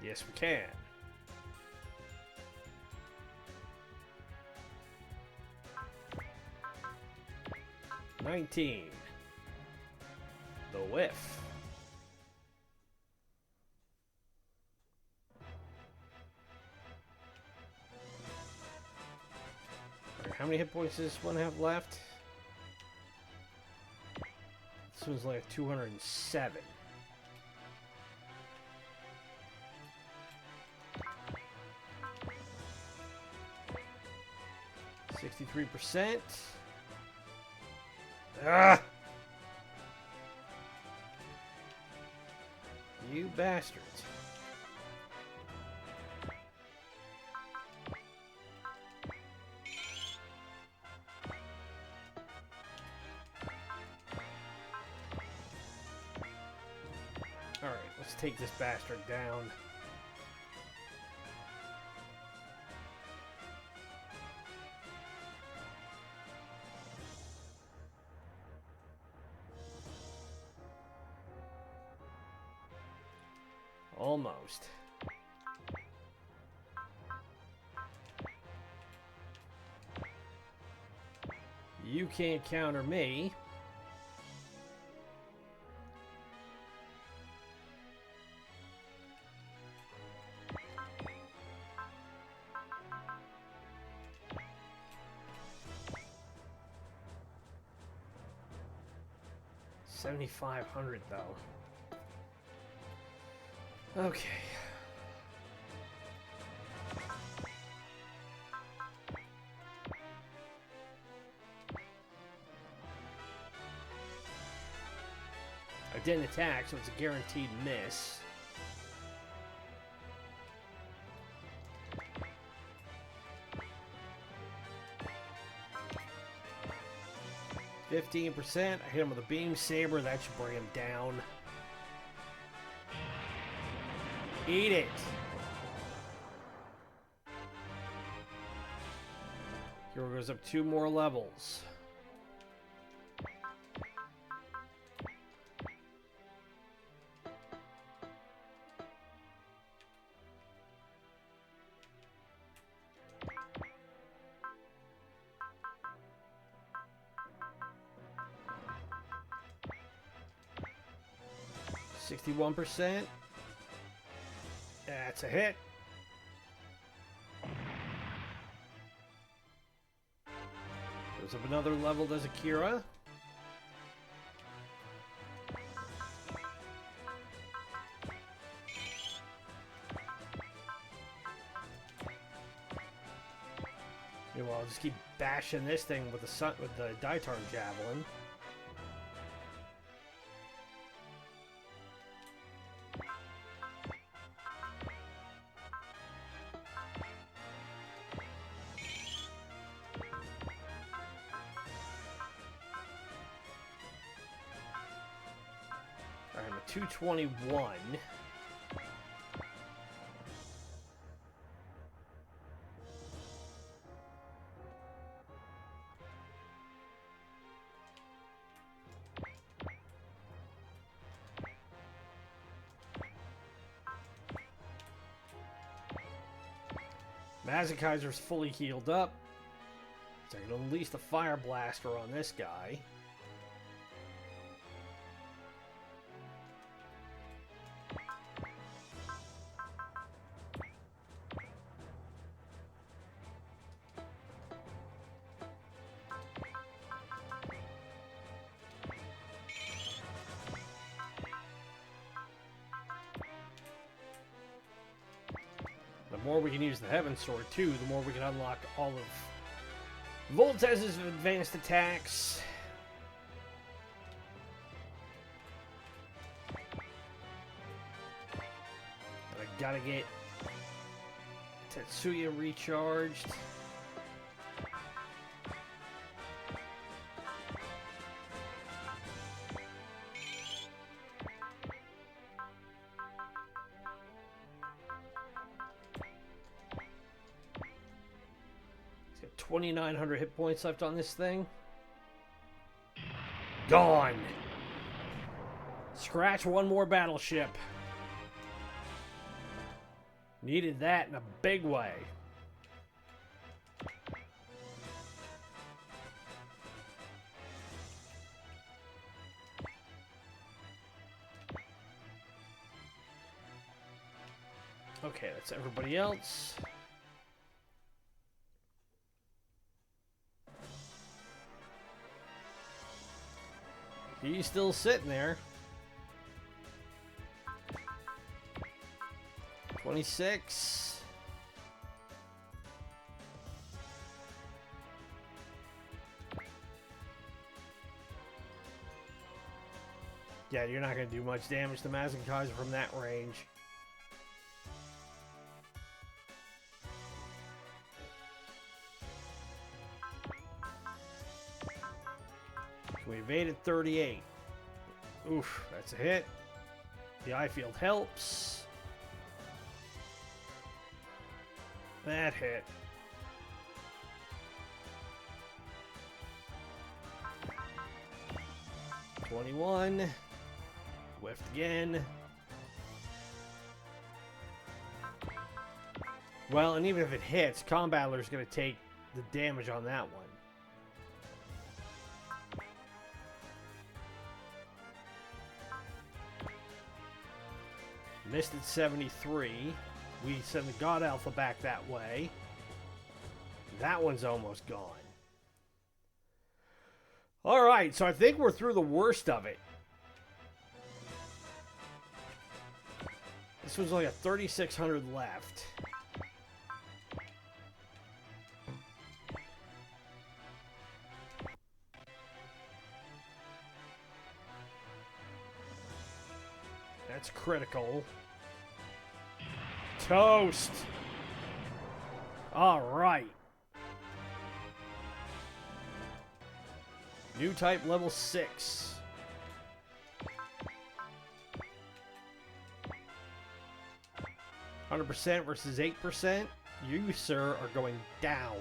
Yes, we can. 19. The whiff. Right, how many hit points does this one have left? This one's like 207. %. Ah! You bastards. Alright, let's take this bastard down. Almost. You can't counter me. $7,500 though. Okay. I didn't attack, so it's a guaranteed miss. %. I hit him with a beam saber. That should bring him down. Eat it. Hero goes up 2 more levels. 61%. That's a hit. Goes up another level, does Akira. Yeah, well, I'll just keep bashing this thing with the Dinosaur Javelin. Alright, I'm at 221. Mazakaiser's fully healed up. So I can unleash the Fire Blaster on this guy. The more we can use the Heaven Sword, too, the more we can unlock all of Voltez's advanced attacks. But I gotta get Tetsuya recharged. He's got 2,900 hit points left on this thing. Gone. Scratch one more battleship. Needed that in a big way. Okay, that's everybody else. He's still sitting there. 26. Yeah, you're not going to do much damage to Mazakaiser from that range. We evaded 38. Oof, that's a hit. The eye field helps. That hit. $21. Whiffed again. Well, and even if it hits, Combattler's going to take the damage on that one. Missed at 73. We send the God Alpha back that way. That one's almost gone. Alright, so I think we're through the worst of it. This was like a 3,600 left. That's critical. Toast. All right. New type level 6. %, versus 8%. You, sir, are going down.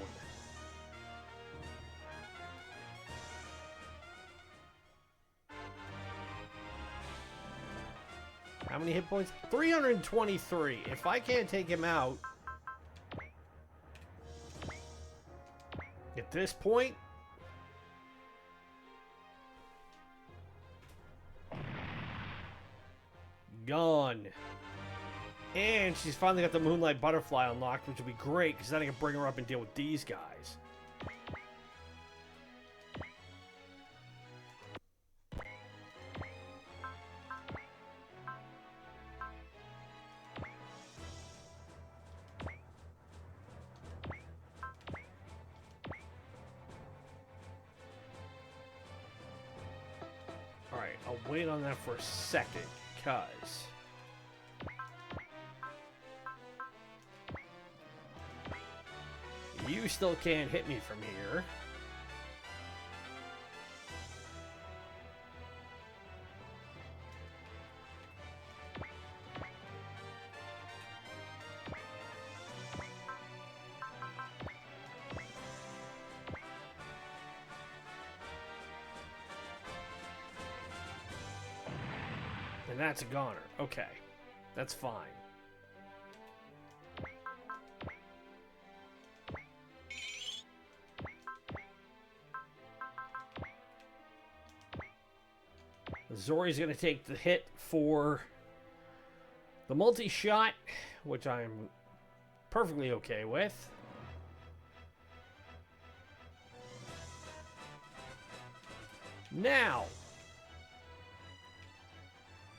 How many hit points? 323. If I can't take him out at this point, gone. And she's finally got the Moonlight Butterfly unlocked, which will be great, because then I can bring her up and deal with these guys. Alright, I'll wait on that for a second, because you still can't hit me from here. And that's a goner. Okay. That's fine. Zori's going to take the hit for the multi-shot, which I'm perfectly okay with. Now,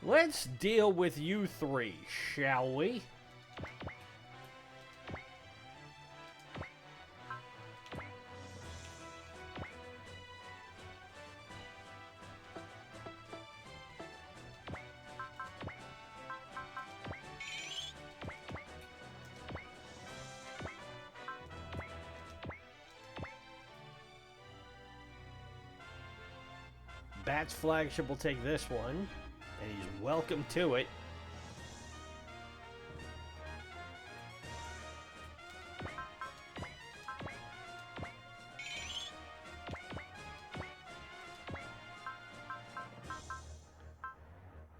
let's deal with you three, shall we? Bat's flagship will take this one, and he's welcome to it.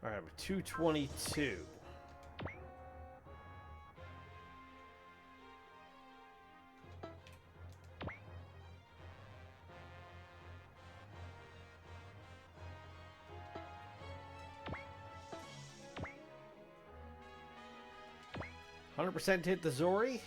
All right, we're 222. %, hit the Zori.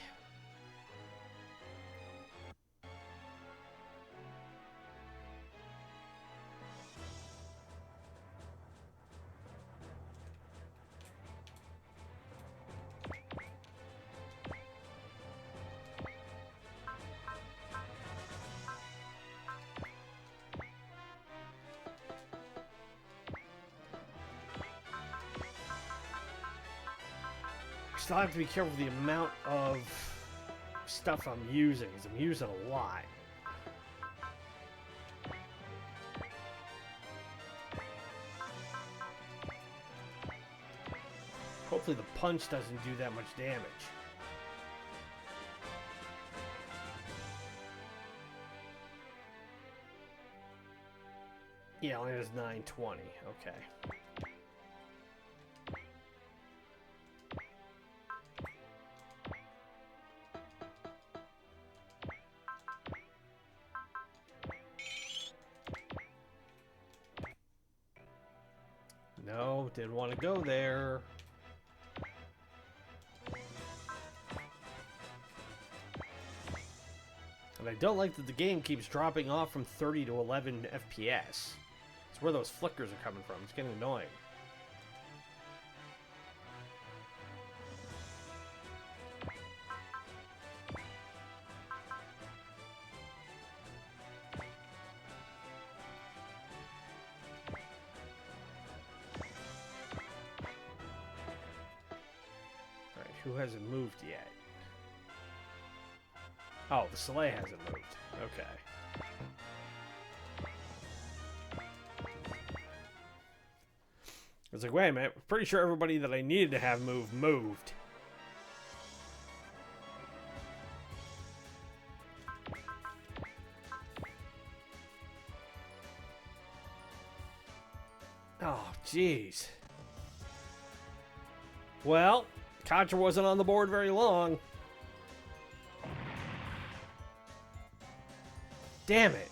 Still have to be careful with the amount of stuff I'm using, because I'm using a lot. Hopefully the punch doesn't do that much damage. Yeah, only does 920. Okay. No, didn't want to go there. And I don't like that the game keeps dropping off from 30 to 11 FPS. It's where those flickers are coming from. It's getting annoying. Who hasn't moved yet? Oh, the Soleil hasn't moved. Okay. I was like, wait a minute. I'm pretty sure everybody that I needed to have moved. Oh, jeez. Well, Contra wasn't on the board very long. Damn it.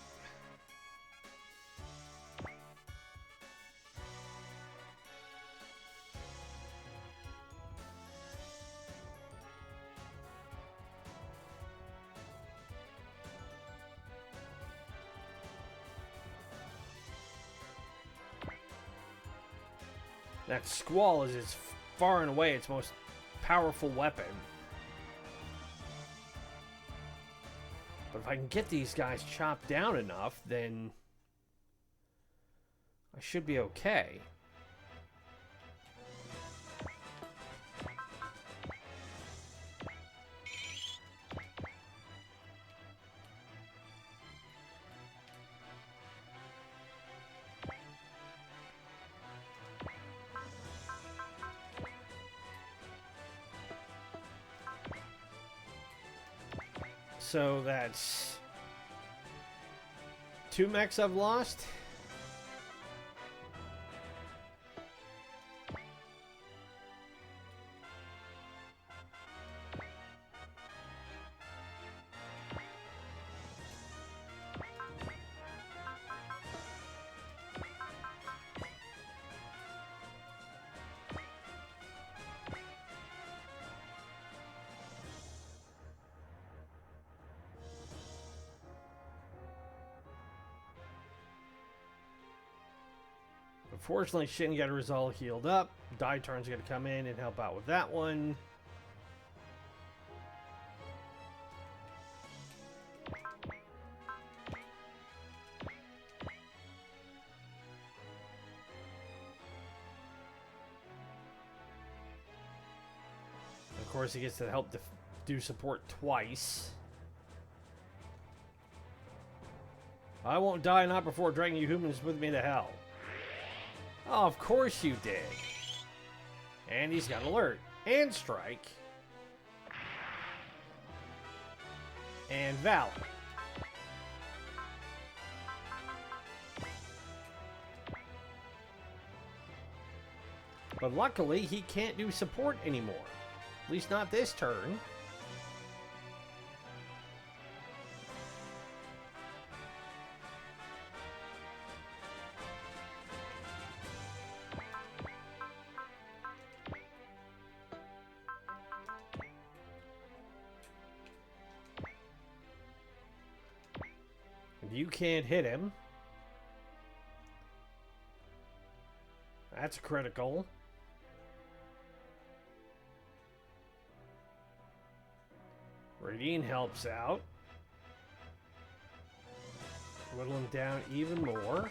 That Squall is its far and away its most powerful weapon. But if I can get these guys chopped down enough, then I should be okay. So that's 2 mechs I've lost. Unfortunately, Shin got his all healed up. Daitarn's going to come in and help out with that one. Of course, he gets to help do support twice. I won't die not before dragging you humans with me to hell. Oh, of course you did. And he's got alert. And strike. And valor. But luckily, he can't do support anymore. At least not this turn. You can't hit him. That's critical. Radine helps out. Whittle him down even more.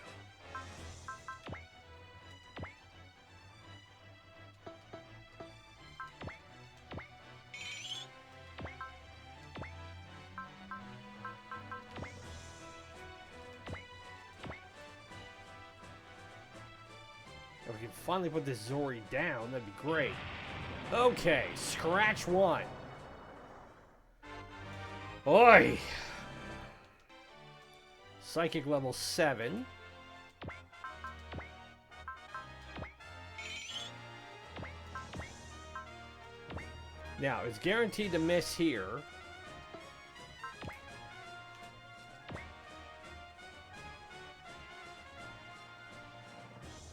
If we can finally put this Zori down, that'd be great. Okay, scratch one. Oi! Psychic level 7. Now, it's guaranteed to miss here.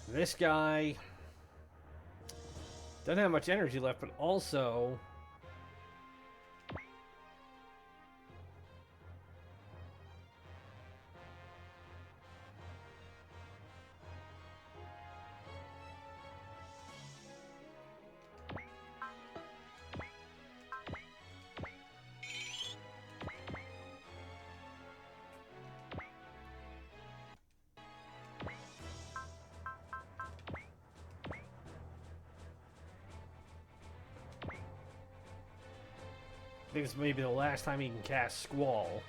This guy doesn't have much energy left, but also I think this may be the last time he can cast Squall.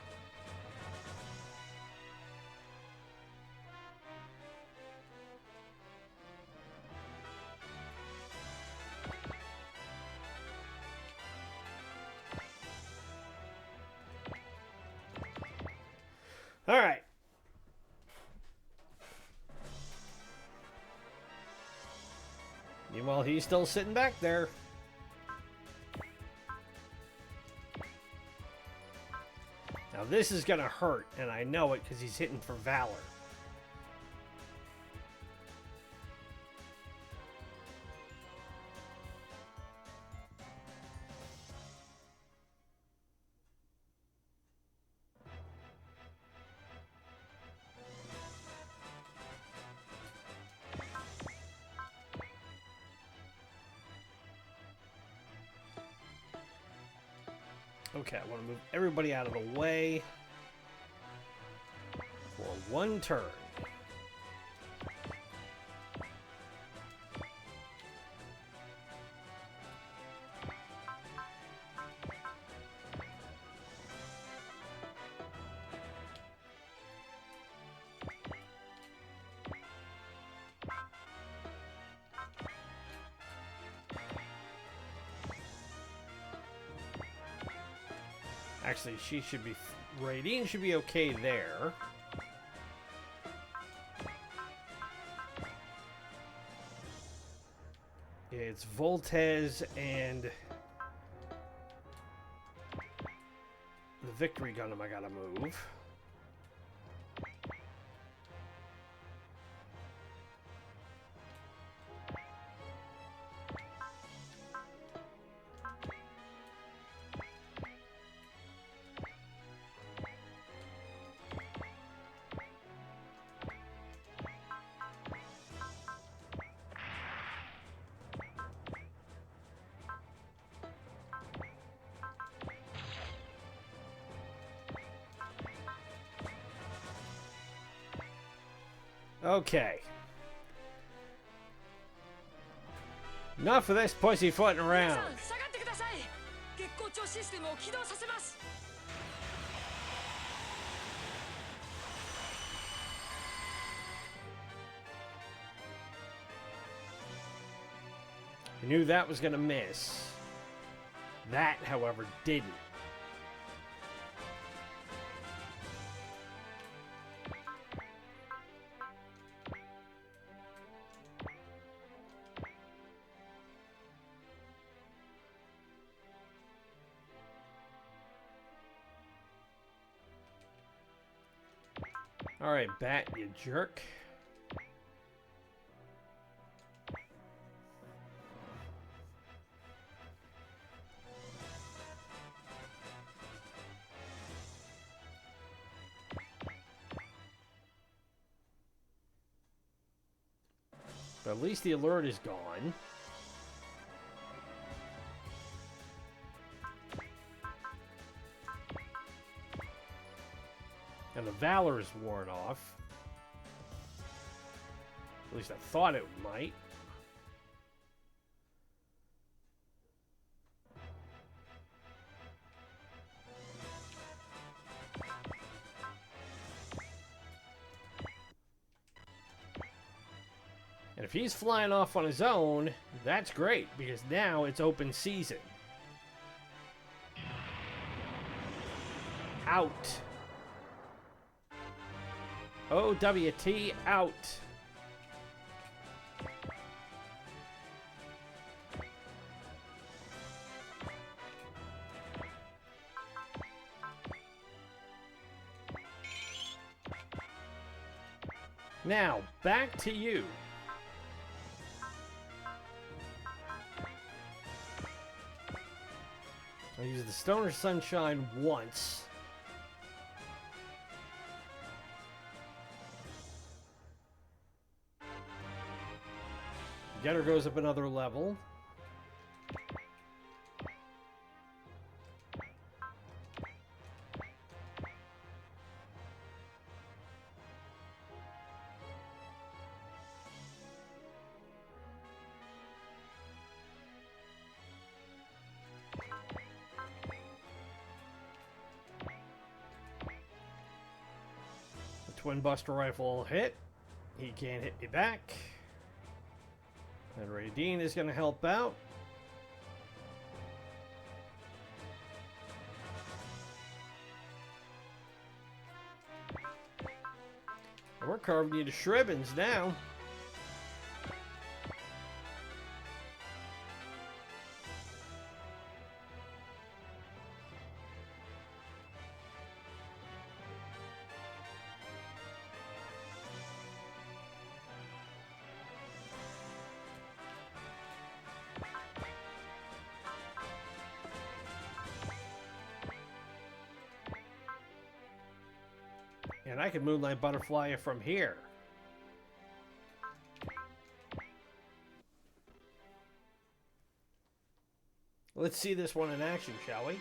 All right. Meanwhile, he's still sitting back there. Now this is gonna hurt, and I know it because he's hitting for Valor. Okay, I want to move everybody out of the way for one turn. Actually, she should be... Radine should be okay there. It's Voltez and... the Victory Gundam I gotta move. Okay. Enough of this pussyfooting around. I knew that was gonna miss. That, however, didn't. All right, Bat, you jerk. But at least the alert is gone. And the Valor is worn off. At least I thought it might. And if he's flying off on his own, that's great, because now it's open season. Out. OWT out. Now, back to you. I'll use the Stoner Sunshine once. Getter goes up another level. The Twin Buster Rifle will hit. He can't hit me back. And Radine is going to help out. We're carving you to shribbins now. And I can Moonlight Butterfly it from here. Let's see this one in action, shall we?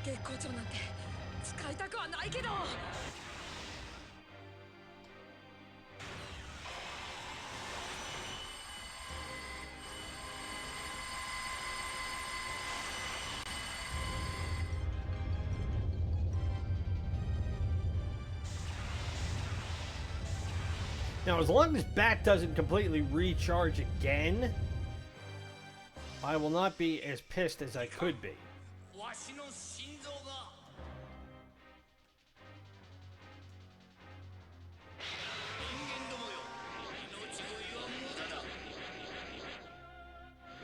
月光町なんて使いたくはないけど。 Now, as long as Bat doesn't completely recharge again, I will not be as pissed as I could be.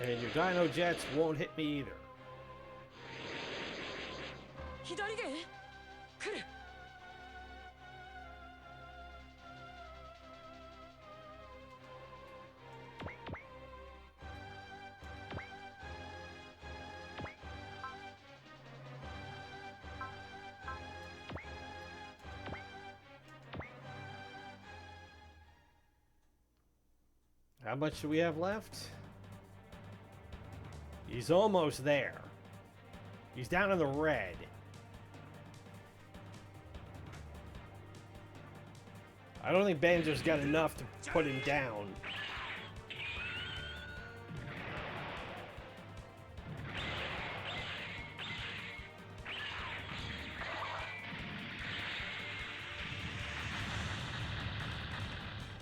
And your Dino Jets won't hit me either. How much do we have left? He's almost there. He's down in the red. I don't think Banjo's got enough to put him down.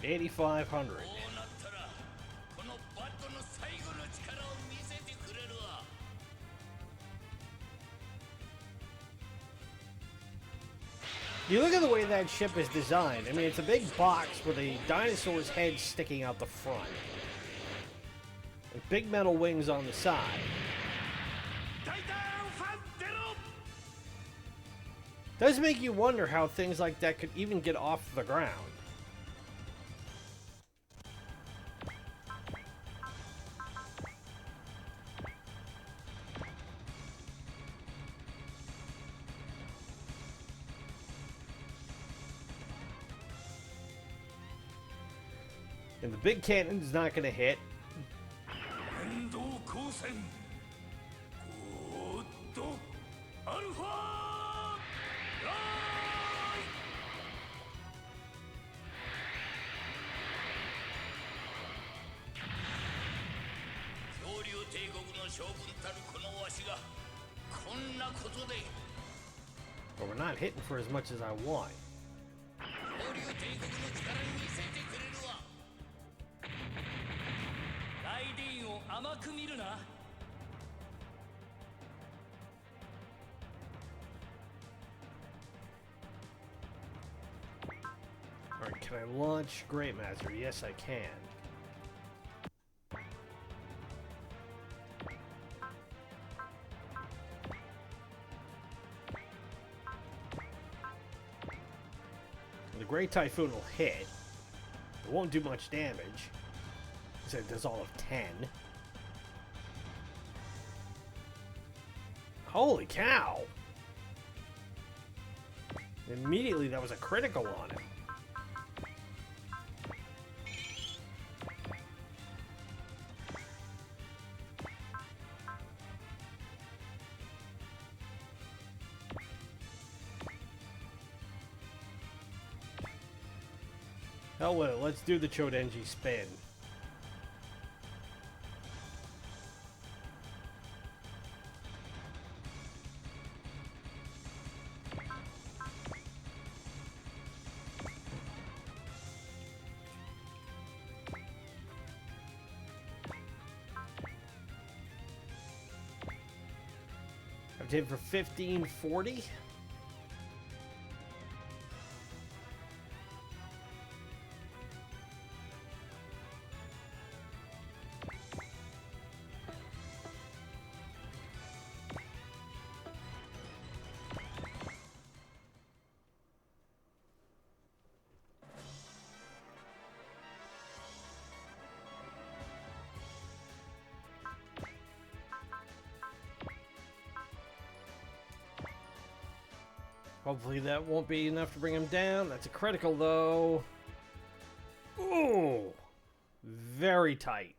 $8,500. You look at the way that ship is designed. I mean, it's a big box with a dinosaur's head sticking out the front. And big metal wings on the side. Does make you wonder how things like that could even get off the ground. And the big cannon's not going to hit. But we're not hitting for as much as I want. Alright, can I launch Great Master? Yes, I can. The Great Typhoon will hit. It won't do much damage. So it does all of 10. Holy cow! Immediately that was a critical on him. Hell with it, let's do the Chodenji spin. I've hit for 1540. Hopefully that won't be enough to bring him down. That's a critical, though. Ooh! Very tight.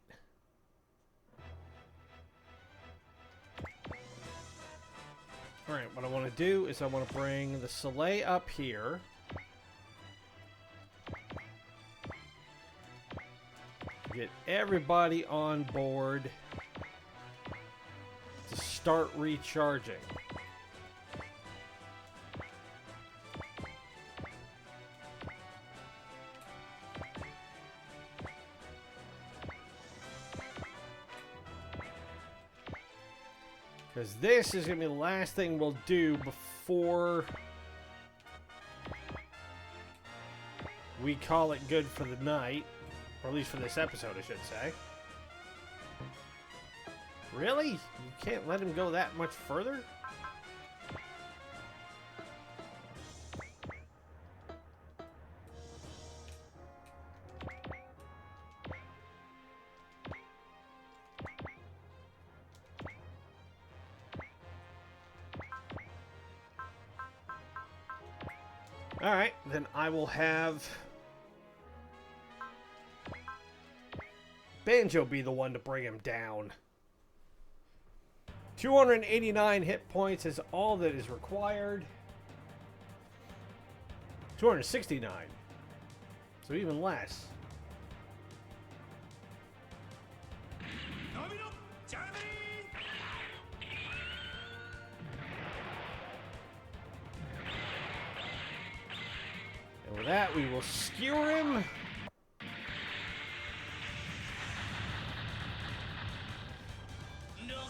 Alright, what I want to do is I want to bring the Soleil up here. Get everybody on board to start recharging. Because this is going to be the last thing we'll do before we call it good for the night. Or at least for this episode, I should say. Really? You can't let him go that much further? Alright, then I will have Banjo be the one to bring him down. 289 hit points is all that is required. 269. So even less. And with that, we will skewer him.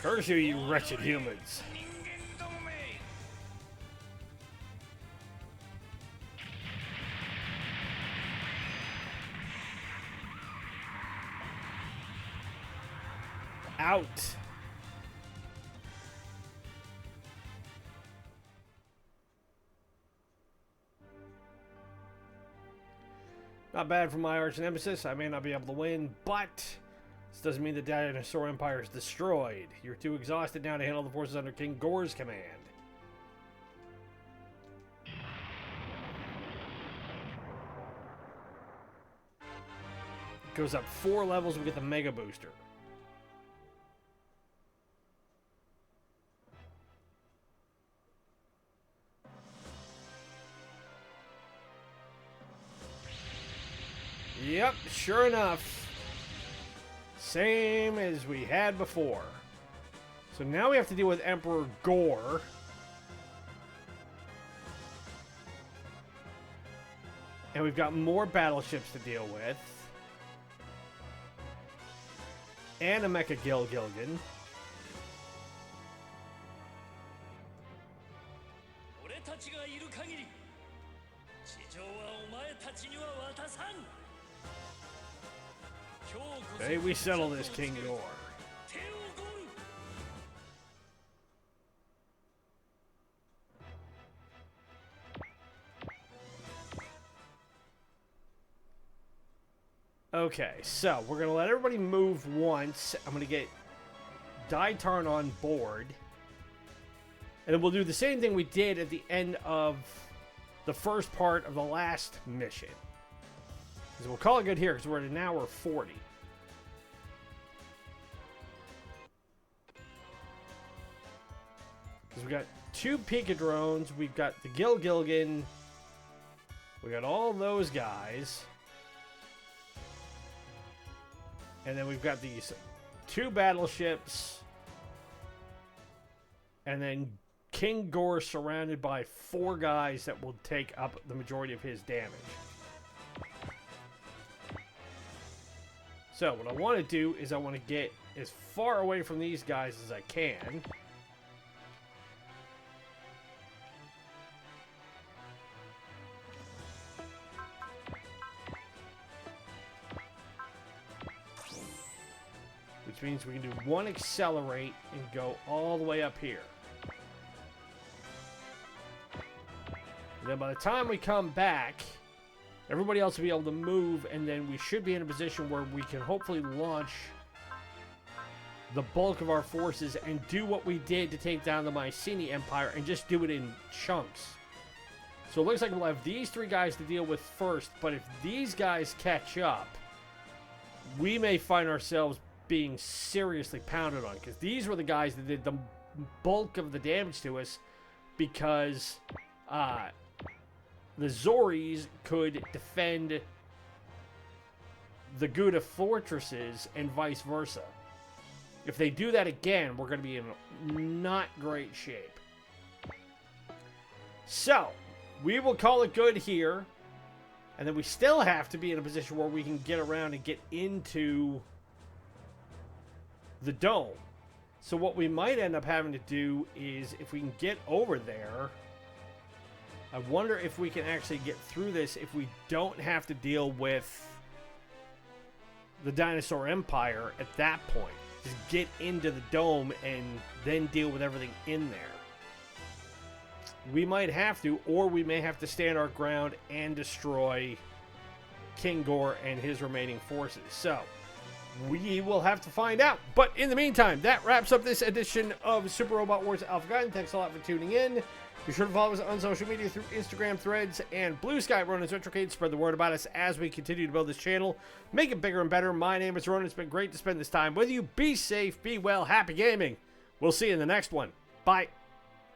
Curse you, you wretched humans. Out. Not bad for my arch nemesis. I may not be able to win, but this doesn't mean the Dinosaur Empire is destroyed. You're too exhausted now to handle the forces under King Gore's command. Goes up 4 levels, we get the Mega Booster. Yep, sure enough. Same as we had before. So now we have to deal with Emperor Gore. And we've got more battleships to deal with. And a Mecha Gilgilgan. Okay, we settle this, King Gore. Okay, so we're going to let everybody move once. I'm going to get Daitarn on board. And then we'll do the same thing we did at the end of the first part of the last mission. So we'll call it good here because we're at an hour 40. Because we got 2 Pika drones, we've got the Gilgilgan, we got all those guys. And then we've got these 2 battleships. And then King Gore surrounded by 4 guys that will take up the majority of his damage. So what I want to do is I want to get as far away from these guys as I can. Which means we can do 1 accelerate and go all the way up here. And then by the time we come back, everybody else will be able to move, and then we should be in a position where we can hopefully launch the bulk of our forces and do what we did to take down the Mycenae Empire and just do it in chunks. So it looks like we'll have these 3 guys to deal with first, but if these guys catch up, we may find ourselves being seriously pounded on, because these were the guys that did the bulk of the damage to us because the Zoris could defend the Gouda fortresses and vice versa. If they do that again, we're going to be in not great shape. So, we will call it good here. And then we still have to be in a position where we can get around and get into the dome. So what we might end up having to do is, if we can get over there, I wonder if we can actually get through this if we don't have to deal with the Dinosaur Empire at that point. Just get into the dome and then deal with everything in there. We might have to, or we may have to stand our ground and destroy King Gore and his remaining forces. So, we will have to find out. But in the meantime, that wraps up this edition of Super Robot Wars Alpha Gaiden. Thanks a lot for tuning in. Be sure to follow us on social media through Instagram, Threads, and Blue Sky. Ronan's Retrocade. Spread the word about us as we continue to build this channel. Make it bigger and better. My name is Ronan. It's been great to spend this time with you. Be safe, be well, happy gaming. We'll see you in the next one. Bye.